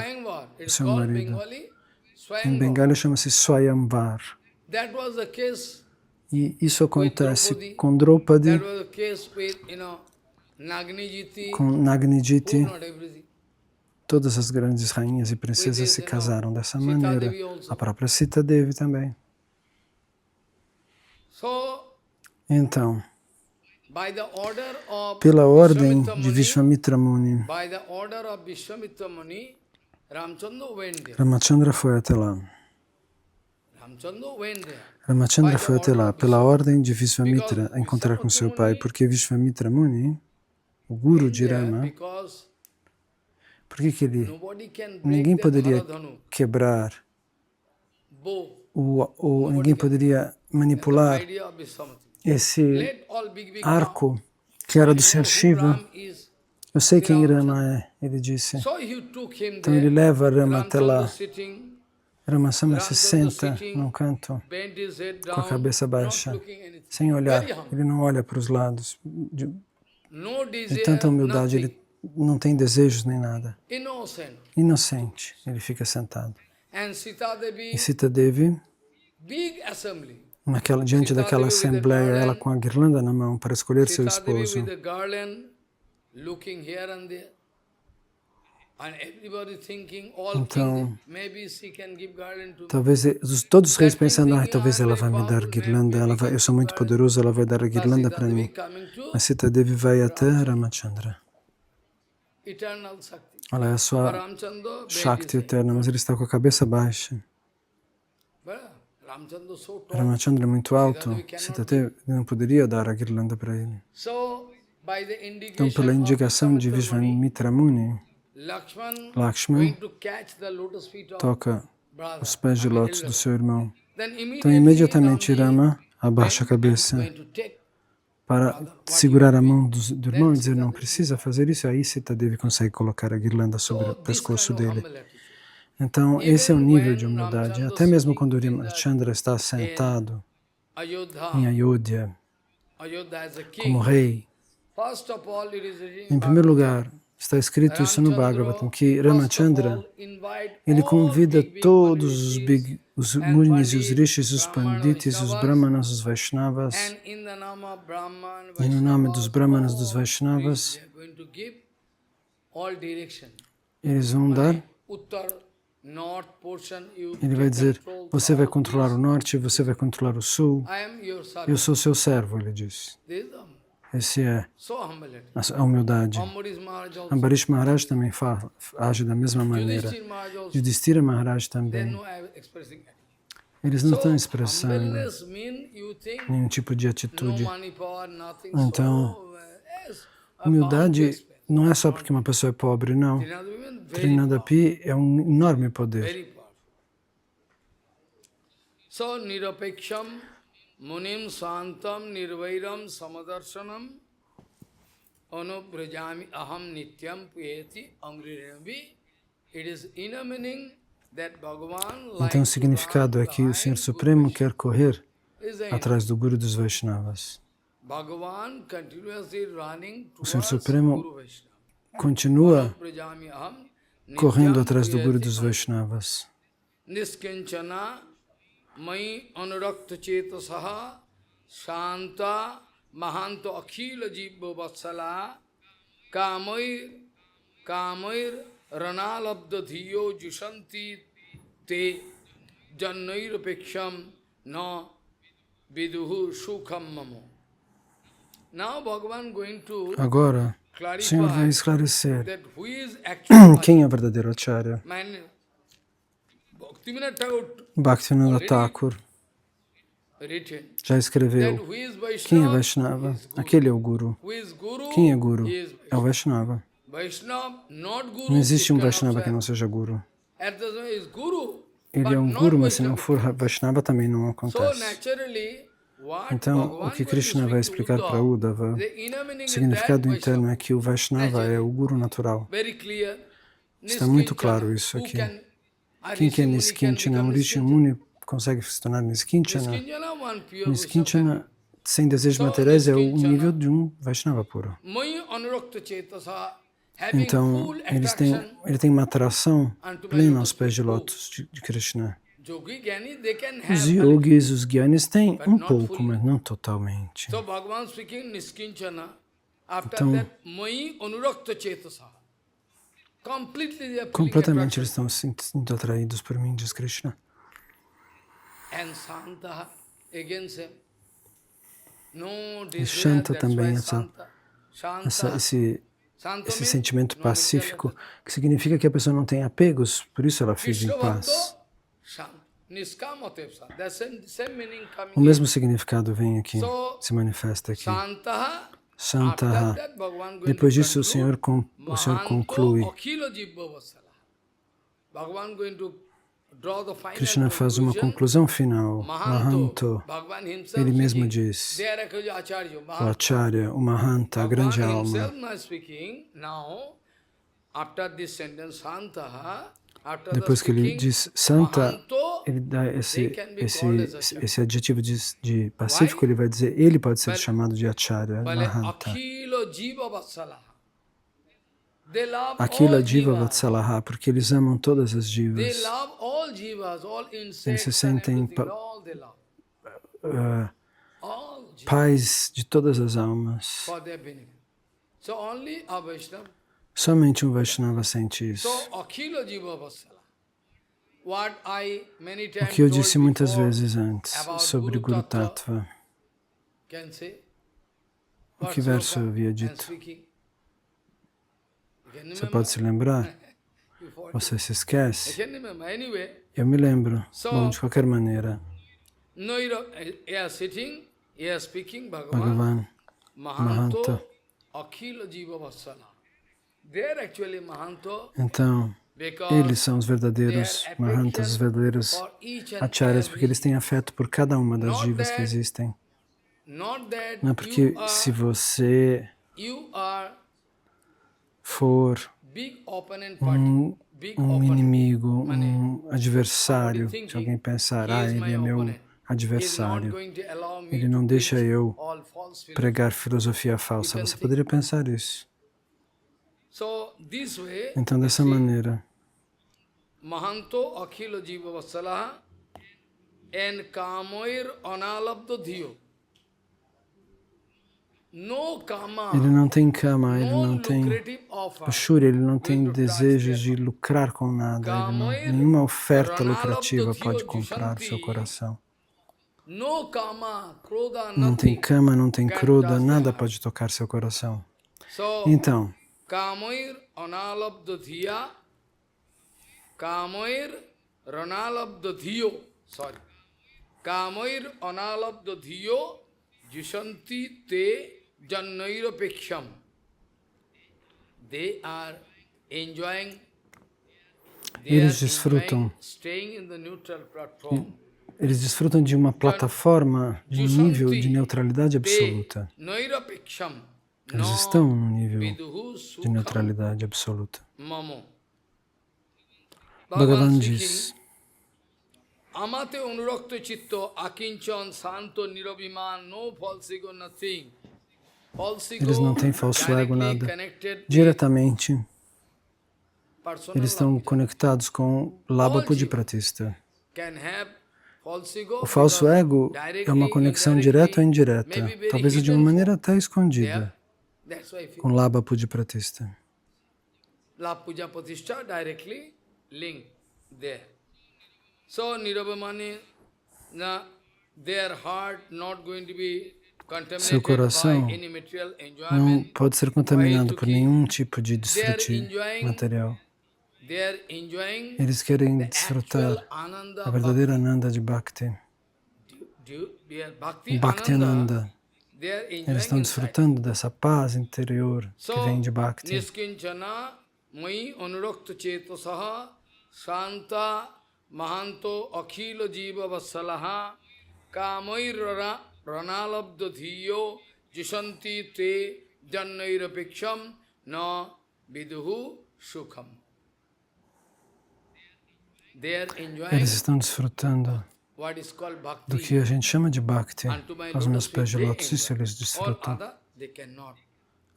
Speaker 2: marido. Em Bengala chama-se Swayamvar. E isso acontece com Draupadi, com Nagnijiti. Todas as grandes rainhas e princesas se casaram dessa maneira. A própria Sita Devi também. Então, pela ordem de Vishwamitra Muni, Ramachandra foi até lá. Ramachandra foi até lá, pela ordem de Vishwamitra, a encontrar com seu pai, porque Vishwamitra Muni, o guru de Rama, por que ninguém poderia quebrar, ninguém poderia manipular esse arco que era do Senhor Shiva. Eu sei quem Rama é, ele disse. Então ele leva Rama até lá. Rama Sama se senta num canto com a cabeça baixa, sem olhar. Ele não olha para os lados. De tanta humildade, ele não tem desejos nem nada. Inocente, ele fica sentado. E Sita Devi, diante daquela assembleia, ela com a guirlanda na mão para escolher seu esposo. Então, talvez todos os reis pensando, talvez ela vai me dar guirlanda, eu sou muito poderoso, ela vai dar a guirlanda para mim. Mas Sita Devi vai até Ramachandra. Ela é a sua Shakti eterna, mas ele está com a cabeça baixa. Ramachandra é muito alto, Sita Devi não poderia dar a guirlanda para ele. Então, pela indicação de Vishwamitra Muni, Lakshman toca os pés de lótus do seu irmão. Então, imediatamente Rama abaixa a cabeça para segurar a mão do irmão e dizer, não precisa fazer isso. Aí Sita Devi consegue colocar a guirlanda sobre o pescoço dele. Então, esse é o nível de humildade. Até mesmo quando Ramachandra está sentado em Ayodhya como rei, em primeiro lugar, está escrito isso no Bhagavatam, que Ramachandra, ele convida todos os munis e os rishis, os panditis, os brahmanas, os Vaishnavas, e no nome dos brahmanas, dos Vaishnavas, eles vão dar, ele vai dizer, você vai controlar o norte, você vai controlar o sul, eu sou seu servo, ele diz. Essa é a humildade. Ambarish Maharaj também age da mesma maneira. Yudhishthira Maharaj também. Eles não estão expressando nenhum tipo de atitude. Então, humildade não é só porque uma pessoa é pobre, não. Trinadapi é um enorme poder.
Speaker 1: Munim santam nirvairam samadarshanam anubrajami aham nityam puyeti amrirenavi. It is inner meaning that Bhagavan,
Speaker 2: então o significado é que o Senhor Supremo quer correr atrás do Guru dos Vaishnavas. O Senhor Supremo continua correndo atrás do Guru dos Vaishnavas.
Speaker 1: Niskinchana Mai anurakta chetasaha shanta mahanto akhila jibba vatsala kamair ranalabda dhiyo jushanti te jannair peksham na viduhu sukham mamo. Now Bhagavan going to
Speaker 2: agora, o Senhor vai esclarecer quem é o verdadeiro Acharya. Bhaktivinoda Thakur já escreveu, quem é Vaishnava? Aquele é o Guru. Quem é Guru? É o Vaishnava. Não existe um Vaishnava que não seja Guru. Ele é um Guru, mas se não for Vaishnava também não acontece. Então, o que Krishna vai explicar para Uddhava, o significado interno é que o Vaishnava é o Guru natural. Está muito claro isso aqui. Quem que é Niskinchana? Um Rishi Muni consegue se tornar Niskinchana. Niskinchana, sem desejos materiais, é o nível de um Vaishnava puro. Então, ele tem uma atração plena aos pés de lótus de Krishna. Os yogis, os gyanis têm um pouco, mas não totalmente. Então, completamente eles estão sendo atraídos por mim, diz Krishna. E Shanta também, esse sentimento pacífico, que significa que a pessoa não tem apegos, por isso ela vive em paz. O mesmo significado vem aqui, se manifesta aqui. Shantaha. Depois disso, o Senhor conclui. Krishna faz uma conclusão final. Mahanto, ele mesmo diz, o Acharya, o Mahanta, a grande alma. Depois que ele diz Santa, ele dá esse adjetivo de pacífico, ele vai dizer, ele pode ser chamado de Acharya, Mahanta. Akila Jiva Vatsalaha, porque eles amam todas as jivas. Eles se sentem pais de todas as almas. Somente um Vaishnava sente isso.
Speaker 1: So, Akhila Jiva Vatsala. What I many
Speaker 2: O
Speaker 1: times
Speaker 2: que eu
Speaker 1: told
Speaker 2: disse muitas
Speaker 1: before
Speaker 2: vezes antes
Speaker 1: about
Speaker 2: sobre Guru Tattva.
Speaker 1: can say,
Speaker 2: O
Speaker 1: what
Speaker 2: que verso
Speaker 1: sloka
Speaker 2: eu havia
Speaker 1: I'm
Speaker 2: dito?
Speaker 1: speaking? You can
Speaker 2: Você
Speaker 1: remember?
Speaker 2: pode se lembrar?
Speaker 1: You forget.
Speaker 2: Você se
Speaker 1: I
Speaker 2: esquece?
Speaker 1: can remember. Anyway,
Speaker 2: Eu me lembro.
Speaker 1: So,
Speaker 2: Bom, de qualquer maneira,
Speaker 1: no, you are sitting, you are speaking,
Speaker 2: Bhagavan,
Speaker 1: Mahanto
Speaker 2: Mahanta.
Speaker 1: Akhila Jiva Vatsala. They are actually Mahanto
Speaker 2: Então,
Speaker 1: because
Speaker 2: eles são os verdadeiros
Speaker 1: their
Speaker 2: Mahantas, os
Speaker 1: affection
Speaker 2: verdadeiros
Speaker 1: for each and
Speaker 2: Acharyas, porque eles
Speaker 1: every,
Speaker 2: têm afeto por cada uma das
Speaker 1: not
Speaker 2: jivas que
Speaker 1: that,
Speaker 2: existem.
Speaker 1: not that
Speaker 2: Não é porque se você
Speaker 1: you are
Speaker 2: for
Speaker 1: big opponent party, big
Speaker 2: um
Speaker 1: opponent.
Speaker 2: inimigo,
Speaker 1: Mane,
Speaker 2: um adversário,
Speaker 1: somebody
Speaker 2: se alguém
Speaker 1: thinking,
Speaker 2: pensar,
Speaker 1: he is
Speaker 2: ele
Speaker 1: my
Speaker 2: é meu
Speaker 1: opponent. He is not
Speaker 2: adversário,
Speaker 1: going to allow me
Speaker 2: ele
Speaker 1: to
Speaker 2: não deixa
Speaker 1: preach
Speaker 2: eu
Speaker 1: all false philosophy.
Speaker 2: pregar filosofia falsa.
Speaker 1: You can
Speaker 2: Você
Speaker 1: think.
Speaker 2: poderia pensar isso.
Speaker 1: So, this way,
Speaker 2: Então,
Speaker 1: you
Speaker 2: dessa
Speaker 1: see,
Speaker 2: maneira,
Speaker 1: Mahanto Akhila Jiva Vatsala and Kamoir Analabdo Dhiyo. No kama,
Speaker 2: ele não tem kama, ele
Speaker 1: no
Speaker 2: não tem
Speaker 1: lucrative offer.
Speaker 2: Shuri, ele não tem
Speaker 1: Going to touch
Speaker 2: desejos
Speaker 1: their
Speaker 2: de lucrar com nada, ele não,
Speaker 1: Kamoir
Speaker 2: nenhuma oferta
Speaker 1: Ranalabdo
Speaker 2: lucrativa
Speaker 1: Dhiyo
Speaker 2: pode comprar o seu
Speaker 1: Jushanti.
Speaker 2: coração.
Speaker 1: No kama, krodha,
Speaker 2: Não tem
Speaker 1: nothing
Speaker 2: kama, não tem
Speaker 1: can
Speaker 2: krodha,
Speaker 1: touch
Speaker 2: nada
Speaker 1: their heart.
Speaker 2: pode tocar seu coração.
Speaker 1: So,
Speaker 2: Então,
Speaker 1: Kamoir Analabdo Dhiya, Kamoir Ranalabdo Dhiyo, sorry. Kamoir Analabdo Dhiyo Jushanti Te Jannairapeksham. They are enjoying,
Speaker 2: eles desfrutam,
Speaker 1: staying in the neutral platform.
Speaker 2: eles desfrutam de uma plataforma, de um nível de neutralidade absoluta.
Speaker 1: Nairapeksham.
Speaker 2: Eles estão no nível
Speaker 1: Viduhu
Speaker 2: de
Speaker 1: Sukham
Speaker 2: neutralidade absoluta.
Speaker 1: Mamo.
Speaker 2: Bhagavan diz,
Speaker 1: Amate Unurakta Chitta Akinchan Santo Nirabiman, no false ego, nothing. False ego,
Speaker 2: eles não têm falso ego,
Speaker 1: directly
Speaker 2: nada.
Speaker 1: connected with
Speaker 2: Diretamente,
Speaker 1: personal
Speaker 2: eles estão
Speaker 1: love.
Speaker 2: conectados com Labha Pudipratista.
Speaker 1: Can have false ego
Speaker 2: O falso
Speaker 1: because
Speaker 2: ego é uma
Speaker 1: directly,
Speaker 2: conexão direta ou
Speaker 1: indirectly,
Speaker 2: indireta,
Speaker 1: maybe very
Speaker 2: talvez de uma
Speaker 1: hidden
Speaker 2: maneira
Speaker 1: form.
Speaker 2: até escondida,
Speaker 1: That's why
Speaker 2: com Labha Pudipratista.
Speaker 1: Love Puja Pratishtha directly linked there. So Nirabhamani, their heart not going to be
Speaker 2: Seu
Speaker 1: contaminated
Speaker 2: coração
Speaker 1: by any material
Speaker 2: não
Speaker 1: enjoyment.
Speaker 2: pode ser contaminado por nenhum tipo de desfrute material.
Speaker 1: They are enjoying
Speaker 2: Eles querem
Speaker 1: the
Speaker 2: desfrutar
Speaker 1: actual Ananda
Speaker 2: a verdadeira Ananda de Bhakti,
Speaker 1: They are
Speaker 2: o
Speaker 1: Bhakti
Speaker 2: Bhakti
Speaker 1: Ananda.
Speaker 2: Ananda.
Speaker 1: They are
Speaker 2: Eles
Speaker 1: enjoying
Speaker 2: estão
Speaker 1: inside.
Speaker 2: desfrutando dessa paz interior que vem de
Speaker 1: So,
Speaker 2: Bhakti.
Speaker 1: Niskinchana Mai Anurakta Chetasaha Santa Mahanto Akhila Jiva Vatsalaha Kamai Ranalabda Dhiyo Jishanti Te Jannairapeksham Na Viduhu Sukham. They are enjoying
Speaker 2: Eles estão desfrutando
Speaker 1: what is called
Speaker 2: do
Speaker 1: bhakti.
Speaker 2: que a gente chama de Bhakti.
Speaker 1: Unto my
Speaker 2: Aos meus
Speaker 1: lotus
Speaker 2: pés de
Speaker 1: feet, they
Speaker 2: lótus, isso
Speaker 1: enjoy.
Speaker 2: eles
Speaker 1: All
Speaker 2: desfrutam.
Speaker 1: other, they cannot.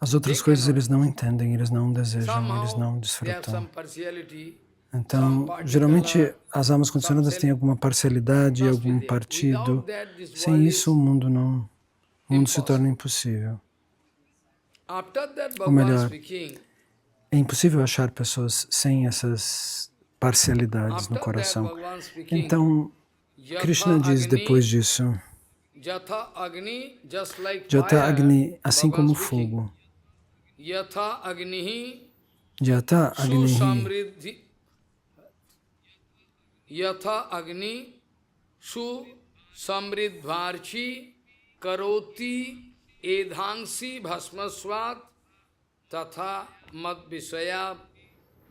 Speaker 2: As outras coisas eles não entendem, eles não desejam, eles não
Speaker 1: Somehow, they have
Speaker 2: desfrutam.
Speaker 1: some partiality,
Speaker 2: Então, geralmente, as almas condicionadas têm alguma parcialidade, algum partido. Sem isso, o mundo se torna impossível.
Speaker 1: After that,
Speaker 2: Ou
Speaker 1: Bhagavan
Speaker 2: melhor,
Speaker 1: speaking,
Speaker 2: é impossível achar pessoas sem essas parcialidades no
Speaker 1: after that,
Speaker 2: coração.
Speaker 1: Bhagavan speaking,
Speaker 2: Então, Krishna diz depois disso,
Speaker 1: Yatha Agni, just like
Speaker 2: Jata
Speaker 1: fire,
Speaker 2: Agni, assim
Speaker 1: Bhagavan
Speaker 2: como o
Speaker 1: speaking,
Speaker 2: fogo.
Speaker 1: Yatha Agnihi,
Speaker 2: Jata Agnihi,
Speaker 1: Susamriddhi, Yatha Agni, Su Samriddharchi, Karoti, Edhansi Bhasmaswat, Tatha Mad Visaya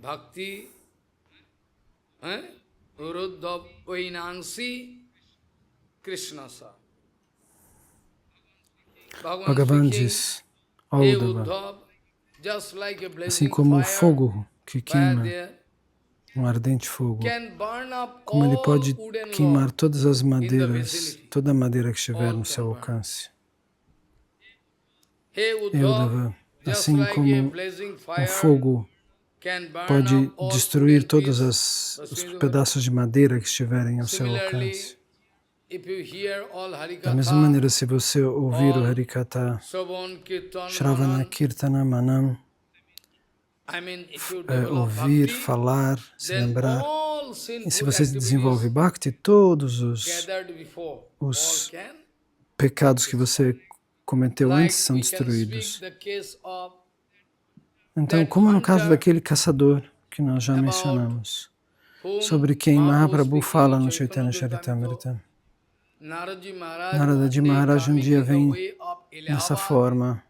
Speaker 1: Bhakti, Uruddha Vainansi, Krishna Sa.
Speaker 2: Bhagavan diz, ó
Speaker 1: Hey
Speaker 2: Uddhava,
Speaker 1: Uddhav, just like a
Speaker 2: assim
Speaker 1: blazing
Speaker 2: como o
Speaker 1: fire,
Speaker 2: fogo que queima,
Speaker 1: there
Speaker 2: um ardente fogo,
Speaker 1: can burn up
Speaker 2: como ele
Speaker 1: all
Speaker 2: pode
Speaker 1: wooden
Speaker 2: queimar
Speaker 1: logs
Speaker 2: todas as
Speaker 1: in the
Speaker 2: madeiras,
Speaker 1: vicinity.
Speaker 2: toda a madeira que estiver
Speaker 1: All
Speaker 2: no
Speaker 1: can
Speaker 2: seu
Speaker 1: burn.
Speaker 2: alcance.
Speaker 1: Hey
Speaker 2: Eu,
Speaker 1: Uddhav,
Speaker 2: Uddhava,
Speaker 1: just
Speaker 2: assim
Speaker 1: like a
Speaker 2: como
Speaker 1: blazing
Speaker 2: o
Speaker 1: fire
Speaker 2: fogo
Speaker 1: can burn
Speaker 2: pode
Speaker 1: up all
Speaker 2: destruir
Speaker 1: wooden
Speaker 2: todos
Speaker 1: pieces.
Speaker 2: os pedaços de madeira que estiverem ao seu
Speaker 1: Similarly,
Speaker 2: alcance.
Speaker 1: if you hear all
Speaker 2: Da mesma
Speaker 1: Harikatha,
Speaker 2: maneira, se você ouvir o
Speaker 1: all
Speaker 2: Harikatha,
Speaker 1: Shravan Kirtan
Speaker 2: Shravana
Speaker 1: Manan,
Speaker 2: Kirtana Manam, ouvir, falar, se lembrar. E se você desenvolve Bhakti, todos os pecados que você cometeu antes são destruídos. Então, como no caso daquele caçador que nós já mencionamos, sobre quem Mahaprabhu fala no Chaitanya Charitamrita. Naradaji Maharaj um dia vem nessa forma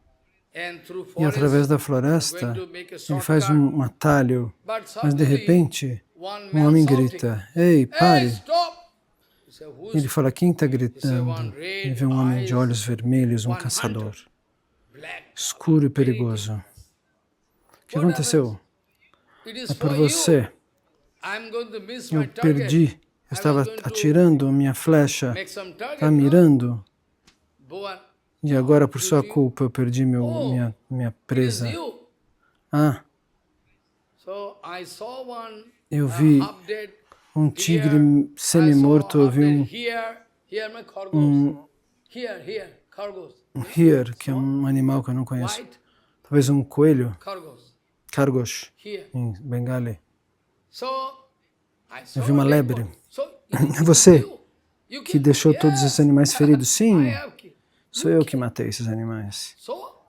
Speaker 2: e através da floresta ele faz um atalho, mas de repente um homem grita: "Ei, pare!" Ele fala: "Quem está gritando?" Ele vê um homem de olhos vermelhos, um caçador, escuro e perigoso. O que aconteceu? É por você. Eu perdi. Eu estava atirando a minha flecha, estava mirando, e agora por sua culpa eu perdi minha presa. Ah, eu vi um tigre semi-morto, eu vi um hare, que é um animal que eu não conheço, talvez um coelho, Khargosh, em Bengali. Eu vi uma lebre. É você que deixou todos esses animais feridos? Sim, sou eu que matei esses animais.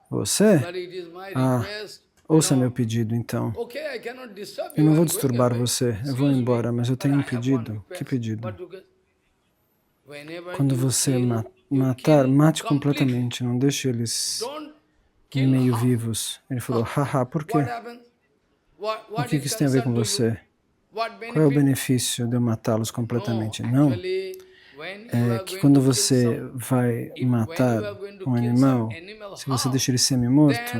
Speaker 2: Você? Ah, ouça meu pedido então. Eu não vou disturbar você, eu vou embora, mas eu tenho um pedido. Que pedido? Quando você matar, mate completamente, não deixe eles meio vivos. Ele falou: haha, por quê? O que isso tem a ver com você? Qual é o benefício de eu matá-los completamente? Não. É que quando você vai matar um animal, se você deixa ele semi-morto,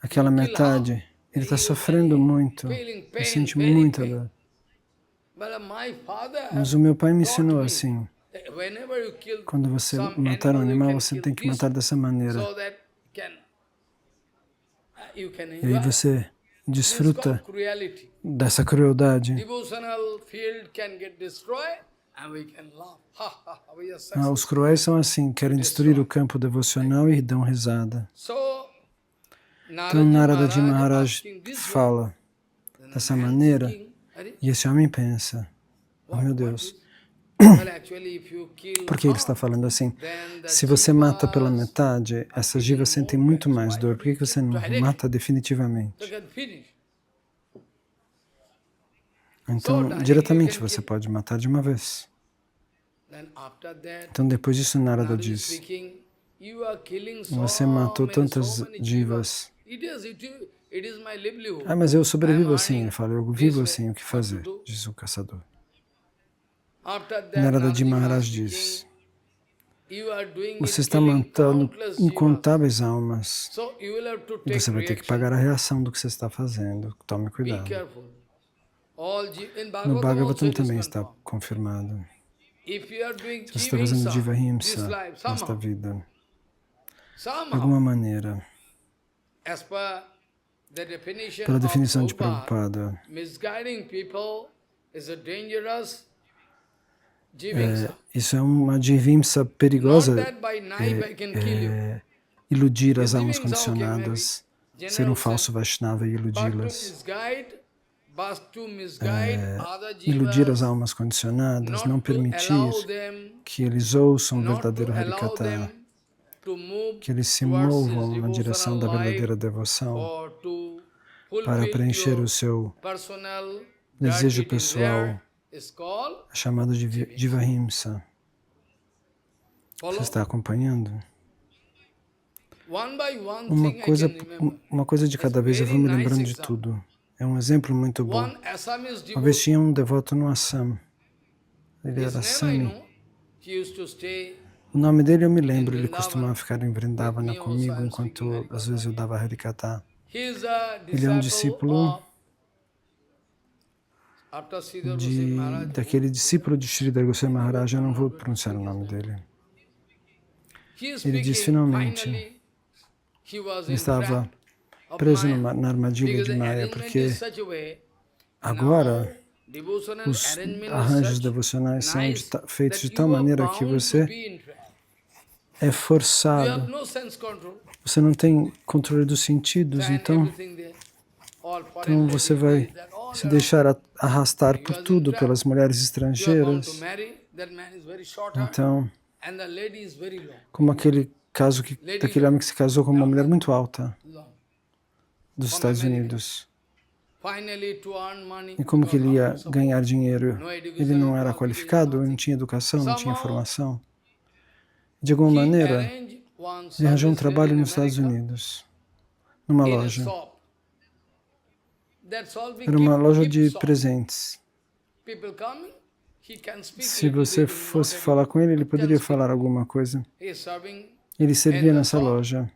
Speaker 2: aquela metade, ele está sofrendo muito, ele sente muita dor. Mas o meu pai me ensinou assim: quando você matar um animal, você tem que matar dessa maneira. E aí você desfruta dessa crueldade. Os cruéis são assim, querem destruir o campo devocional e dão risada. Então Naradaji Maharaj fala dessa maneira e esse homem pensa: oh meu Deus, por que ele está falando assim? Se você mata pela metade, essas jivas sentem muito mais dor. Por que você não mata definitivamente? Então, diretamente você pode matar de uma vez. Então, depois disso, Narada diz: você matou tantas jivas. Ah, mas eu sobrevivo assim. Ele fala: eu vivo assim, o que fazer? Diz o caçador. Naradaji Maharaj diz: você está matando incontáveis almas. E você vai ter que pagar a reação do que você está fazendo. Tome cuidado. No Bhagavatam também está confirmado. Se você está fazendo Jiva Himsa nesta vida, de alguma maneira, pela definição de Prabhupada, isso é uma Jivimsa perigosa, iludir as almas condicionadas, ser um falso Vaishnava e iludi-las. Iludir as almas condicionadas, não permitir que eles ouçam o verdadeiro Harikatha, que eles se movam na direção da verdadeira devoção para preencher o seu desejo pessoal, chamado de Jiva Himsa. Você está acompanhando? Uma coisa de cada vez, eu vou me lembrando de tudo. É um exemplo muito bom. Uma vez tinha um devoto no Assam. Ele era Assami. O nome dele eu me lembro, ele costumava ficar em Vrindavana comigo enquanto às vezes eu dava Harikatha. Ele é um discípulo daquele discípulo de Sridhar Goswami Maharaj, eu não vou pronunciar o nome dele. Ele diz: finalmente, ele estava preso na armadilha de Maya, porque agora os arranjos devocionais são feitos de tal maneira que você é forçado, Você não tem controle dos sentidos, então você vai se deixar arrastar por tudo, pelas mulheres estrangeiras. Então, como aquele caso daquele homem que se casou com uma mulher muito alta dos Estados Unidos. E como que ele ia ganhar dinheiro? Ele não era qualificado, não tinha educação, não tinha formação. De alguma maneira, ele arranjou um trabalho nos Estados Unidos, numa loja. Era uma loja de presentes. Se você fosse falar com ele, ele poderia falar alguma coisa. Ele servia nessa loja.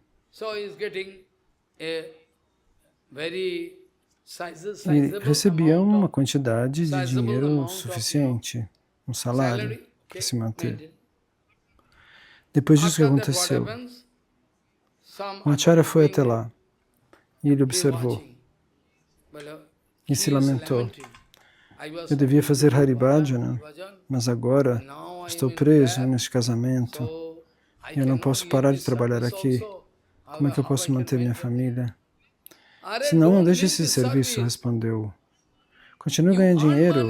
Speaker 2: E recebia uma quantidade de dinheiro suficiente, um salário para se manter. Depois disso, o que aconteceu? Um acharya foi até lá e ele observou e se lamentou. Eu devia fazer Haribhajana, mas agora estou preso neste casamento e eu não posso parar de trabalhar aqui. Como é que eu posso manter minha família? Se não deixe esse serviço, respondeu. Continue ganhando dinheiro.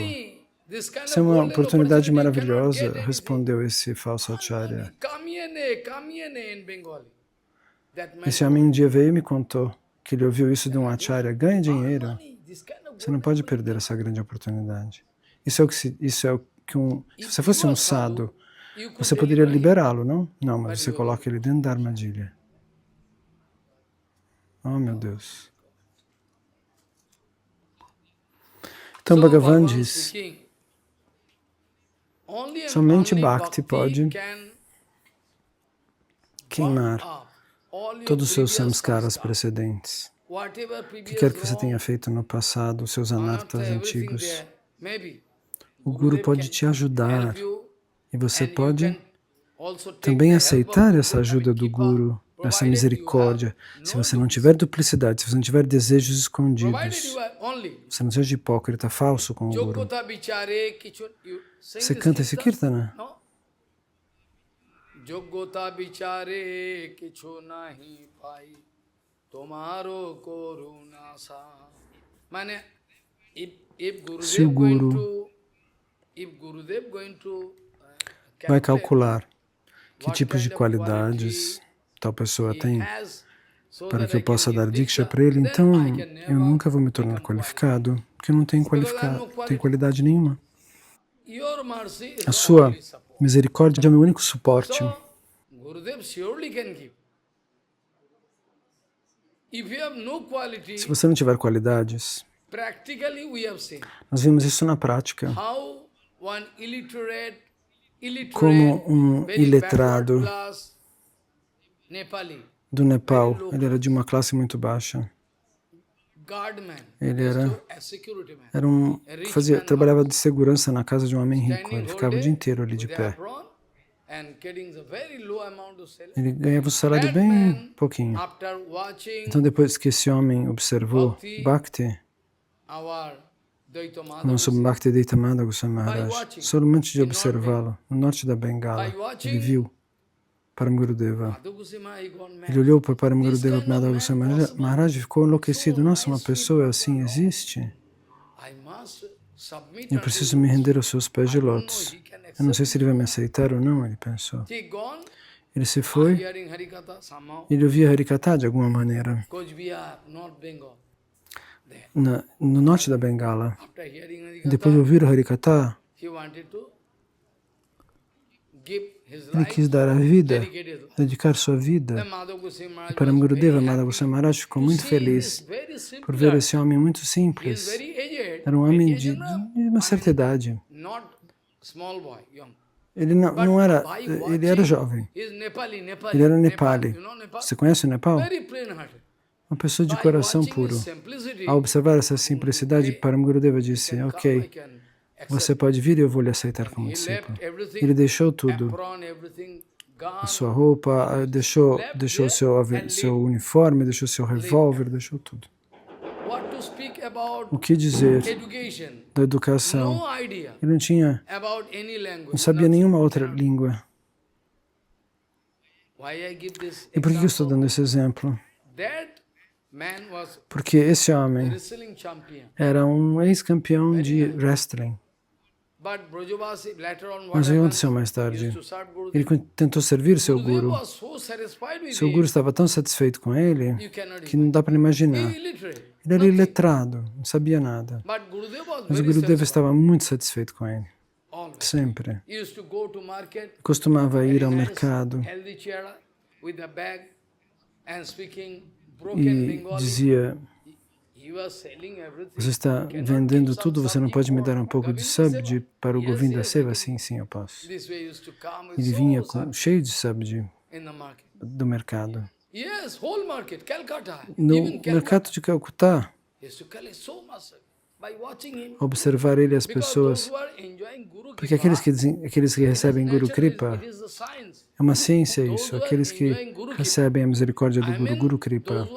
Speaker 2: Isso é uma oportunidade maravilhosa, respondeu esse falso acharya. Esse homem um dia veio e me contou que ele ouviu isso de um acharya. Ganhe dinheiro. Você não pode perder essa grande oportunidade. Se você fosse um sadhu, você poderia liberá-lo, não? Não, mas você coloca ele dentro da armadilha. Oh, meu Deus. Então, Bhagavan diz, somente Bhakti pode queimar todos os seus samskaras precedentes. O que quer que você tenha feito no passado, os seus anartas antigos, o Guru pode te ajudar e você pode também aceitar essa ajuda do Guru, essa misericórdia. Se você não tiver duplicidade, se você não tiver desejos escondidos, você não seja hipócrita, falso com o Guru. Você canta esse kirtana? Yoggota bichare kichu nahi pai tomaro koruna sa. Se o Guru vai calcular que tipos de qualidades tal pessoa tem para que eu possa dar diksha para ele, então eu nunca vou me tornar qualificado, porque eu não tenho qualidade nenhuma. A sua misericórdia é o meu único suporte. Se você não tiver qualidades, nós vimos isso na prática. Como um iletrado do Nepal, ele era de uma classe muito baixa. Ele trabalhava de segurança na casa de um homem rico. Ele ficava o dia inteiro ali de pé. Ele ganhava um salário bem pouquinho. Então, depois que esse homem observou Bhakti, nosso Bhakti Deitamada Goswami Maharaj, somente de observá-lo, no norte da Bengala, ele viu Param Gurudeva. Ele olhou para Param Gurudeva Madhava Goswami Maharaj e ficou enlouquecido. Nossa, uma pessoa assim existe? Eu preciso me render aos seus pés de lótus. Eu não sei se ele vai me aceitar ou não, ele pensou. Ele se foi, ele ouvia Harikatha de alguma maneira. No norte da Bengala. Depois de ouvir o Harikatha, ele quis dar a vida, dedicar sua vida. E Param Gurudeva Madhava Goswami Maharaj ficou muito feliz por ver esse homem muito simples. Era um homem de uma certa idade. Ele não era, ele era jovem. Ele era Nepali. Você conhece o Nepal? Uma pessoa de coração puro. Ao observar essa simplicidade, Param Gurudeva disse, ok, você pode vir e eu vou lhe aceitar como discípulo. Ele deixou tudo, a sua roupa, deixou seu uniforme, deixou seu revólver, deixou tudo. O que dizer da educação? Ele não sabia nenhuma outra língua. E por que eu estou dando esse exemplo? Porque esse homem era um ex-campeão de wrestling. Mas o que aconteceu mais tarde? Ele tentou servir seu guru. Seu guru estava tão satisfeito com ele que não dá para imaginar. Ele era iletrado, não sabia nada. Mas o Gurudeva estava muito satisfeito com ele. Sempre. Costumava ir ao mercado e dizia: você está vendendo tudo, você não pode me dar um pouco de sabji para o Govinda Seva? Sim, sim, eu posso. Ele vinha cheio de sabji do mercado. No mercado de Calcutá, observar ele as pessoas, porque aqueles que recebem Guru Kripa, é uma ciência isso, aqueles que recebem a misericórdia do Guru, Guru Kripa,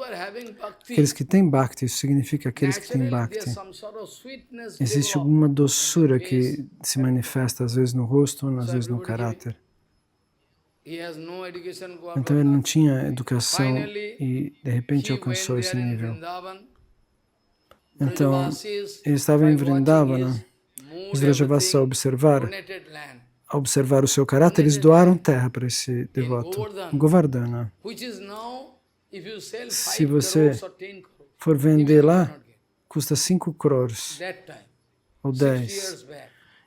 Speaker 2: aqueles que têm Bhakti, isso significa aqueles que têm Bhakti. Existe alguma doçura que se manifesta às vezes no rosto, às vezes no caráter. Então ele não tinha educação e de repente alcançou esse nível. Então, ele estava em Vrindavana, os Vrajavasis, ao observar o seu caráter, eles doaram terra para esse devoto, Govardhana. Se você for vender lá, custa 5 crores, ou 10.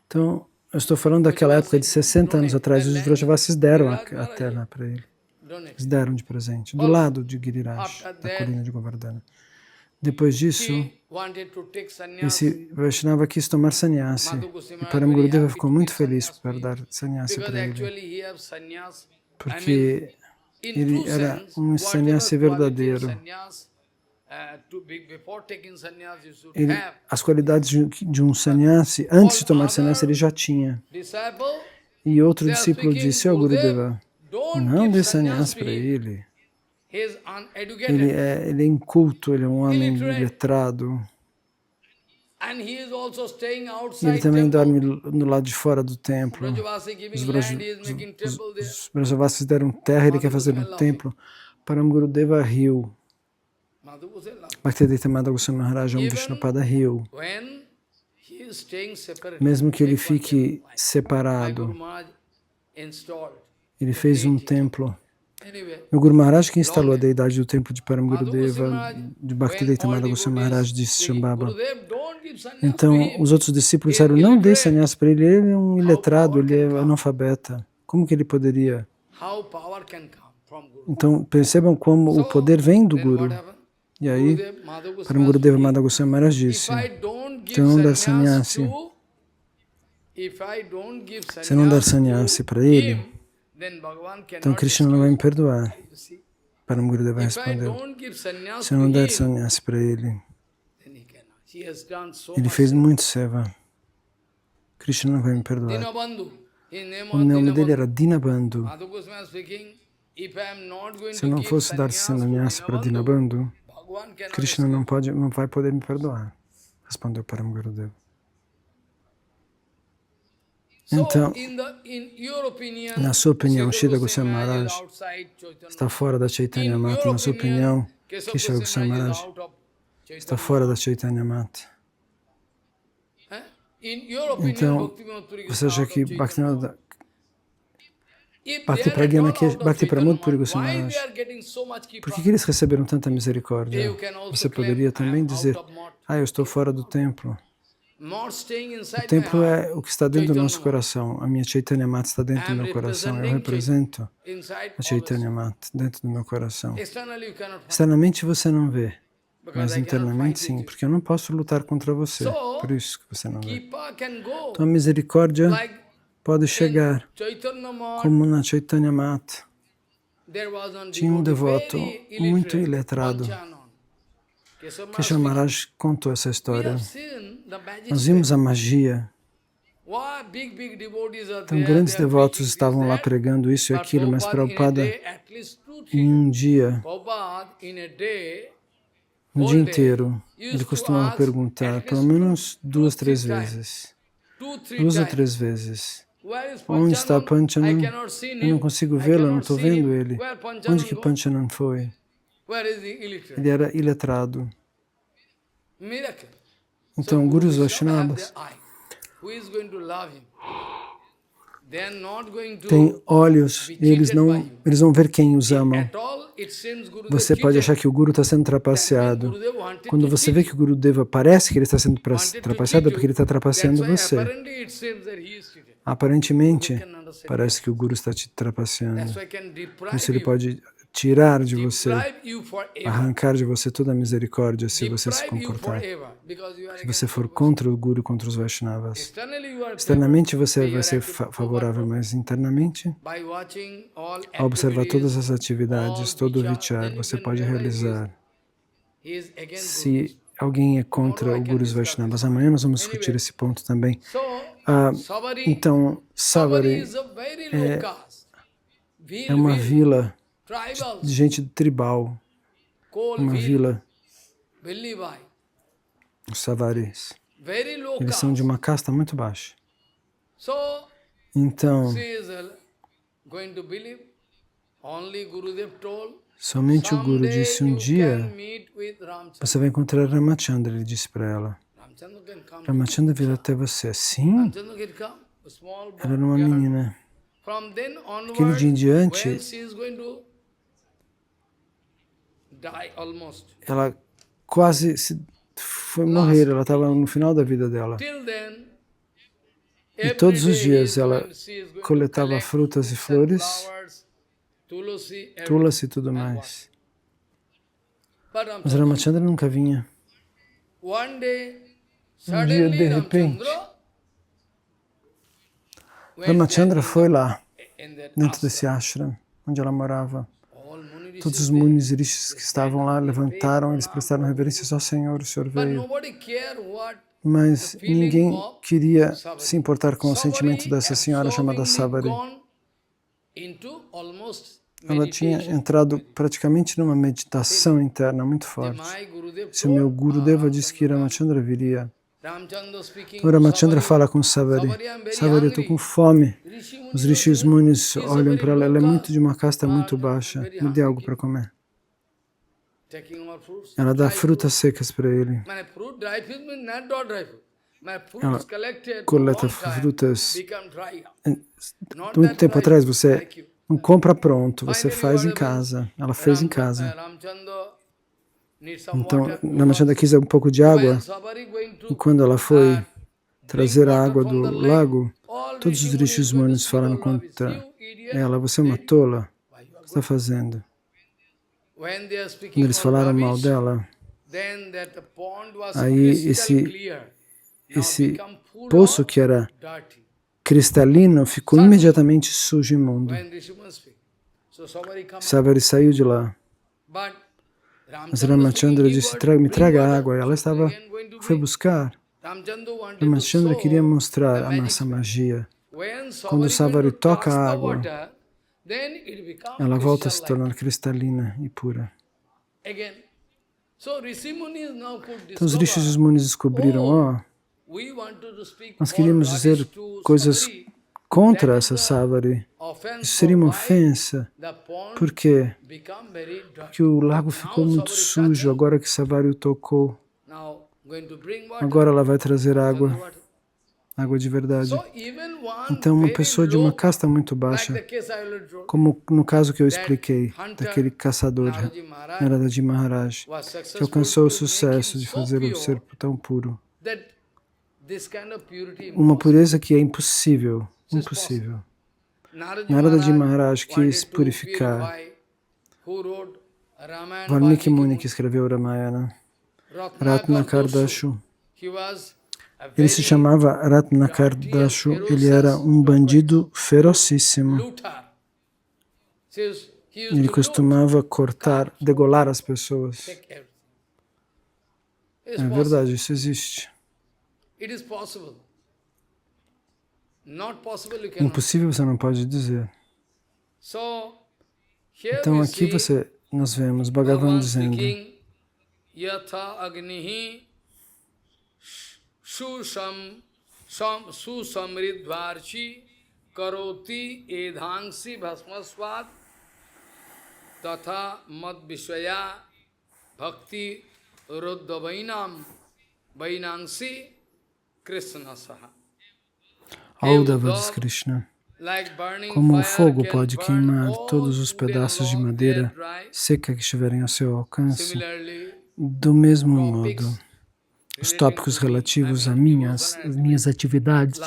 Speaker 2: Então, eu estou falando daquela época de 60 anos atrás, os Vrajavasis deram a terra para ele. Eles deram de presente, do lado de Giriraj, da colina de Govardhana. Depois disso, esse Vaishnava quis tomar sannyasi. E Param Gurudeva ficou muito feliz para dar sannyasi para ele. Porque ele era um sannyasi verdadeiro. As qualidades de um sannyasi, antes de tomar sannyasi, ele já tinha. E outro discípulo disse: Ó Gurudeva, não dê sannyasi para ele. Ele é inculto, ele é um homem iletrado. E ele também dorme no lado de fora do templo. Os Vrajavasis deram terra e ele quer fazer um templo. Param Gurudeva riu. Bhaktivedanta Madhava Goswami Maharaj, Vishnupada riu. Mesmo que ele fique separado, ele fez um templo. O Guru Maharaj que instalou a deidade do templo de Param Gurudeva, de Bhaktivedanta Madhava Goswami Maharaj, disse Shambhava. Então, os outros discípulos disseram: não dê sannyasi para ele, ele é um iletrado, ele é analfabeta. Como que ele poderia? Então, percebam como o poder vem do Guru. E aí, Param Gurudeva Madhava Goswami Maharaj disse: se eu não dar sannyasi, se eu não dar sannyasi para ele, então Krishna não vai me perdoar. Param Gurudeva respondeu: se eu não der sannyasi para ele, ele fez muito seva. Krishna não vai me perdoar. O nome dele era Dinabandhu. Se eu não fosse dar sannyasi para Dinabandhu, Krishna não vai poder me perdoar, respondeu Param Gurudeva. Então, na sua opinião, Sridhar Goswami Maharaj está fora da Chaitanya Mata. Na sua opinião, Keshava Goswami Maharaj está fora da Chaitanya Mata. Então, você acha que Bhakti Pramod Puri Goswami Maharaj, por que eles receberam tanta misericórdia? Você poderia também dizer: eu estou fora do templo. O templo é o que está dentro do nosso coração. A minha Chaitanya Mata está dentro do meu coração. Eu represento a Chaitanya Mata dentro do meu coração. Externamente você não vê, mas internamente sim, porque eu não posso lutar contra você. Por isso que você não vê. Então a misericórdia pode chegar, como na Chaitanya Mata. Tinha um devoto muito iletrado. Keshava Maharaj contou essa história. Nós vimos a magia. Então, grandes devotos estavam lá pregando isso e aquilo, mas Prabhupada, em um dia, no dia inteiro, ele costumava perguntar, pelo menos 2 ou 3 vezes, Onde está Panchanan? Eu não consigo vê-lo, eu não estou vendo ele. Onde que Panchanan foi? Ele era iletrado. Então, Gurus Vaishnavas têm olhos e eles vão ver quem os ama. Você pode achar que o Guru está sendo trapaceado. Quando você vê que o Gurudeva parece que ele está sendo trapaceado, é porque ele está trapaceando você. Aparentemente, parece que o Guru está te trapaceando. Isso ele pode tirar de você, arrancar de você toda a misericórdia se você se comportar. Se você for contra o Guru, contra os Vaishnavas. Externamente você vai ser favorável, mas internamente, ao observar todas as atividades, todo o vichar, você pode realizar. Se alguém é contra o Guru e os Vaishnavas, amanhã nós vamos discutir esse ponto também. Então, Savari é uma vila de gente tribal, uma vila, os Savaris. Eles são de uma casta muito baixa. Então, somente o Guru disse um dia, você vai encontrar Ramachandra, ele disse para ela. Ramachandra virá até você. Sim, ela era uma menina. Aquele dia em diante, ela quase foi morrer, ela estava no final da vida dela. E todos os dias ela coletava frutas e flores, tulasi e tudo mais. Mas Ramachandra nunca vinha. Um dia, de repente, Ramachandra foi lá, dentro desse ashram, onde ela morava. Todos os munis e rishis que estavam lá levantaram, eles prestaram reverência só ao Senhor, o Senhor veio. Mas ninguém queria se importar com o sentimento dessa senhora chamada Savari. Ela tinha entrado praticamente numa meditação interna muito forte. Se o meu Gurudeva disse que Ramachandra viria, o Ramachandra fala com Savari. Savari, eu estou com fome. Os rishis munis olham para ela. Ela é muito de uma casta muito baixa. Me dê algo para comer. Ela dá frutas secas para ele. Ela coleta frutas. Muito tempo atrás você não compra pronto, você faz em casa. Ela fez em casa. Então, Ramachandra quis um pouco de água, e quando ela foi trazer a água do lago, todos os rishis munis falaram contra ela. Você é uma tola? O que você está fazendo? Quando eles falaram mal dela, aí esse poço que era cristalino ficou imediatamente sujo e imundo. Savari saiu de lá. Mas Ramachandra disse, me traga água. Ela foi buscar. Ramachandra queria mostrar a nossa magia. Quando Savari toca a água, ela volta a se tornar cristalina e pura. Então os rishis e os munis descobriram, nós queríamos dizer coisas contra essa Savari. Isso seria uma ofensa. Por quê? Porque o lago ficou muito sujo agora que Savari o tocou. Agora ela vai trazer água, água de verdade. Então uma pessoa de uma casta muito baixa, como no caso que eu expliquei, daquele caçador, Naradaji Maharaj, que alcançou o sucesso de fazer o ser tão puro. Uma pureza que é impossível. Impossível. Naradaji Maharaj quis purificar. Valmiki Muni, que escreveu o Ramayana, Ratnakardashu. Ele se chamava Ratnakardashu, ele era um bandido ferocíssimo. Ele costumava cortar, degolar as pessoas. É verdade, isso existe. Impossível você não pode dizer. Então aqui nós vemos Bhagavan dizendo Yatha agnihi susamridvarchi
Speaker 1: karoti edhangsi bhasmasvat tatha mad vishaya bhakti ruddhavainam vainangsi krishna saha.
Speaker 2: Audava diz Krishna. Como o fogo pode queimar todos os pedaços de madeira seca que estiverem ao seu alcance, do mesmo modo, os tópicos relativos a minhas atividades,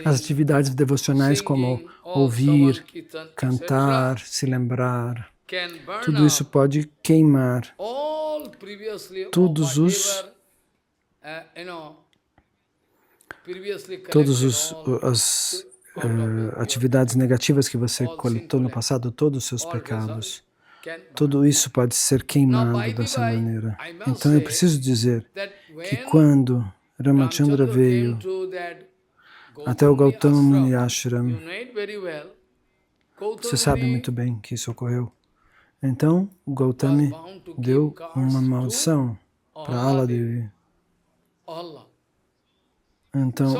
Speaker 2: as atividades devocionais como ouvir, cantar, se lembrar, tudo isso pode queimar as atividades negativas que você coletou no passado, todos os seus pecados. Tudo isso pode ser queimado dessa maneira. Então eu preciso dizer que quando Ramachandra veio até o Gautama Muni Ashram, você sabe muito bem que isso ocorreu. Então o Gautami deu uma maldição para Aladevi. Então,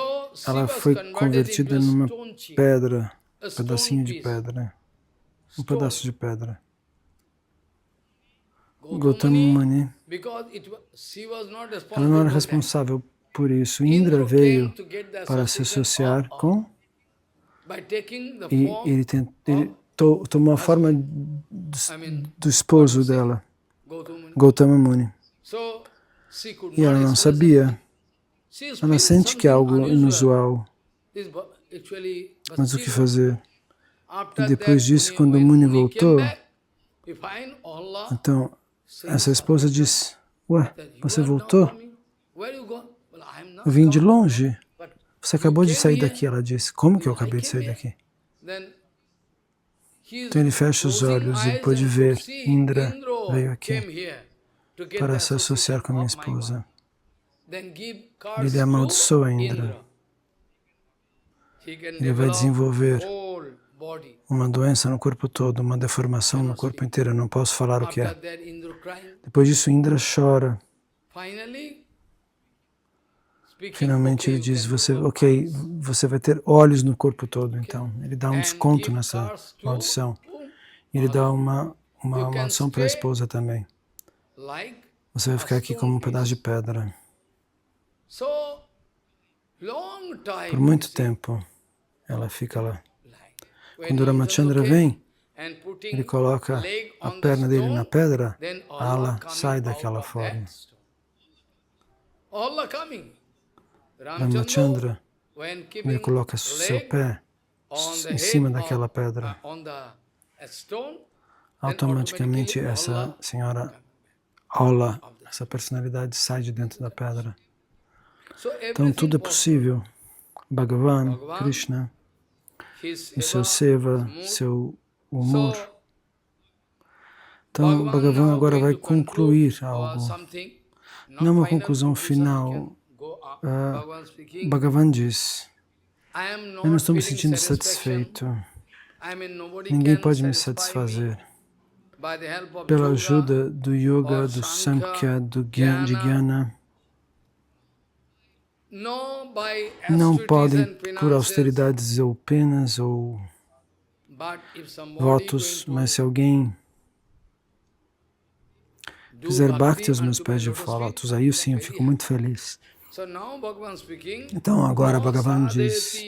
Speaker 2: ela foi convertida numa pedra, um pedacinho de pedra, um pedaço de pedra. Gautama Muni, ela não era responsável por isso. Indra veio para se associar com, e ele tomou a forma do esposo dela, Gautama Muni. E ela não sabia. Ela sente que é algo inusual, mas o que fazer? E depois disso, quando o Muni voltou, então essa esposa disse, ué, você voltou? Eu vim de longe. Você acabou de sair daqui, ela disse. Como que eu acabei de sair daqui? Então ele fecha os olhos e pôde ver, Indra veio aqui para se associar com a minha esposa. Ele amaldiçoa Indra. Ele vai desenvolver uma doença no corpo todo, uma deformação no corpo inteiro. Eu não posso falar o que é. Depois disso, Indra chora. Finalmente ele diz, você vai ter olhos no corpo todo. Então, ele dá um desconto nessa maldição. E ele dá uma maldição para a esposa também. Você vai ficar aqui como um pedaço de pedra. Por muito tempo, ela fica lá. Quando Ramachandra vem, ele coloca a perna dele na pedra, ela sai daquela forma. Ramachandra, ele coloca seu pé em cima daquela pedra. Automaticamente essa senhora Aula, essa personalidade sai de dentro da pedra. Então tudo é possível. Bhagavan, Krishna, o seu seva, seu humor. Então Bhagavan agora vai concluir algo. Não uma conclusão final. Bhagavan diz, eu não estou me sentindo satisfeito. Ninguém pode me satisfazer. Pela ajuda do yoga, do samkhya, de jnana, não podem, por austeridades ou penas ou votos, mas se alguém fizer bhakti aos meus pés de lotos, aí sim eu fico muito feliz. Então agora Bhagavan diz,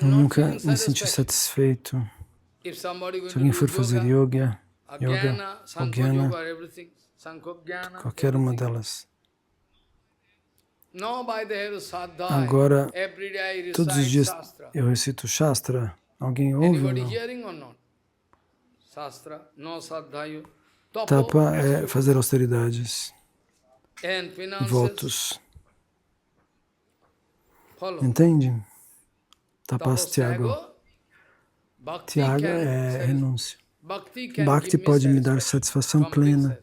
Speaker 2: eu nunca me senti satisfeito. Se alguém for fazer yoga, ou jnana, qualquer uma delas. Agora, todos os dias eu recito Shastra. Alguém ouve ou não? Tapa é fazer austeridades e votos. Entende? Tapas Tyaga. Tyaga é renúncia. Bhakti pode me dar satisfação plena.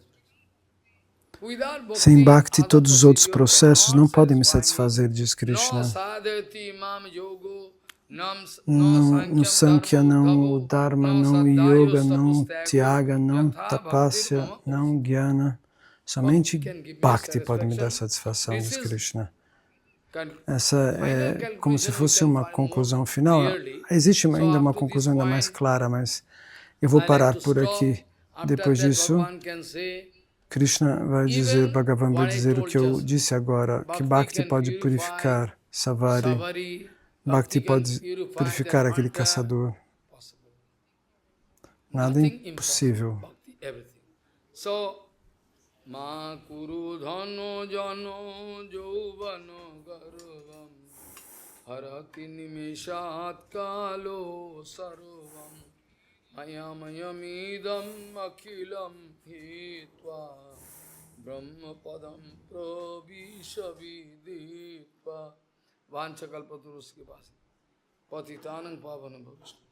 Speaker 2: Sem Bhakti, todos os outros processos não podem me satisfazer, diz Krishna. Não no Sankhya, não o Dharma, não o Yoga, não Tyaga, não Tapasya, não Jnana. Somente Bhakti pode me dar satisfação, diz Krishna. Essa é como se fosse uma conclusão final. Existe ainda uma conclusão ainda mais clara, mas eu vou parar por aqui. Depois disso, Krishna vai dizer, Bhagavan vai dizer o que eu disse agora, que Bhakti pode purificar Savari, Bhakti pode purificar aquele caçador. Nada é impossível.
Speaker 1: Ma kuru dhano jano jovano garvam harati nimeshat kalo sarvam mayamidam akhilam hitva brahma padam pravisha viditva vanchakalpaturus ke paas patitanang pavanam bhavishnu.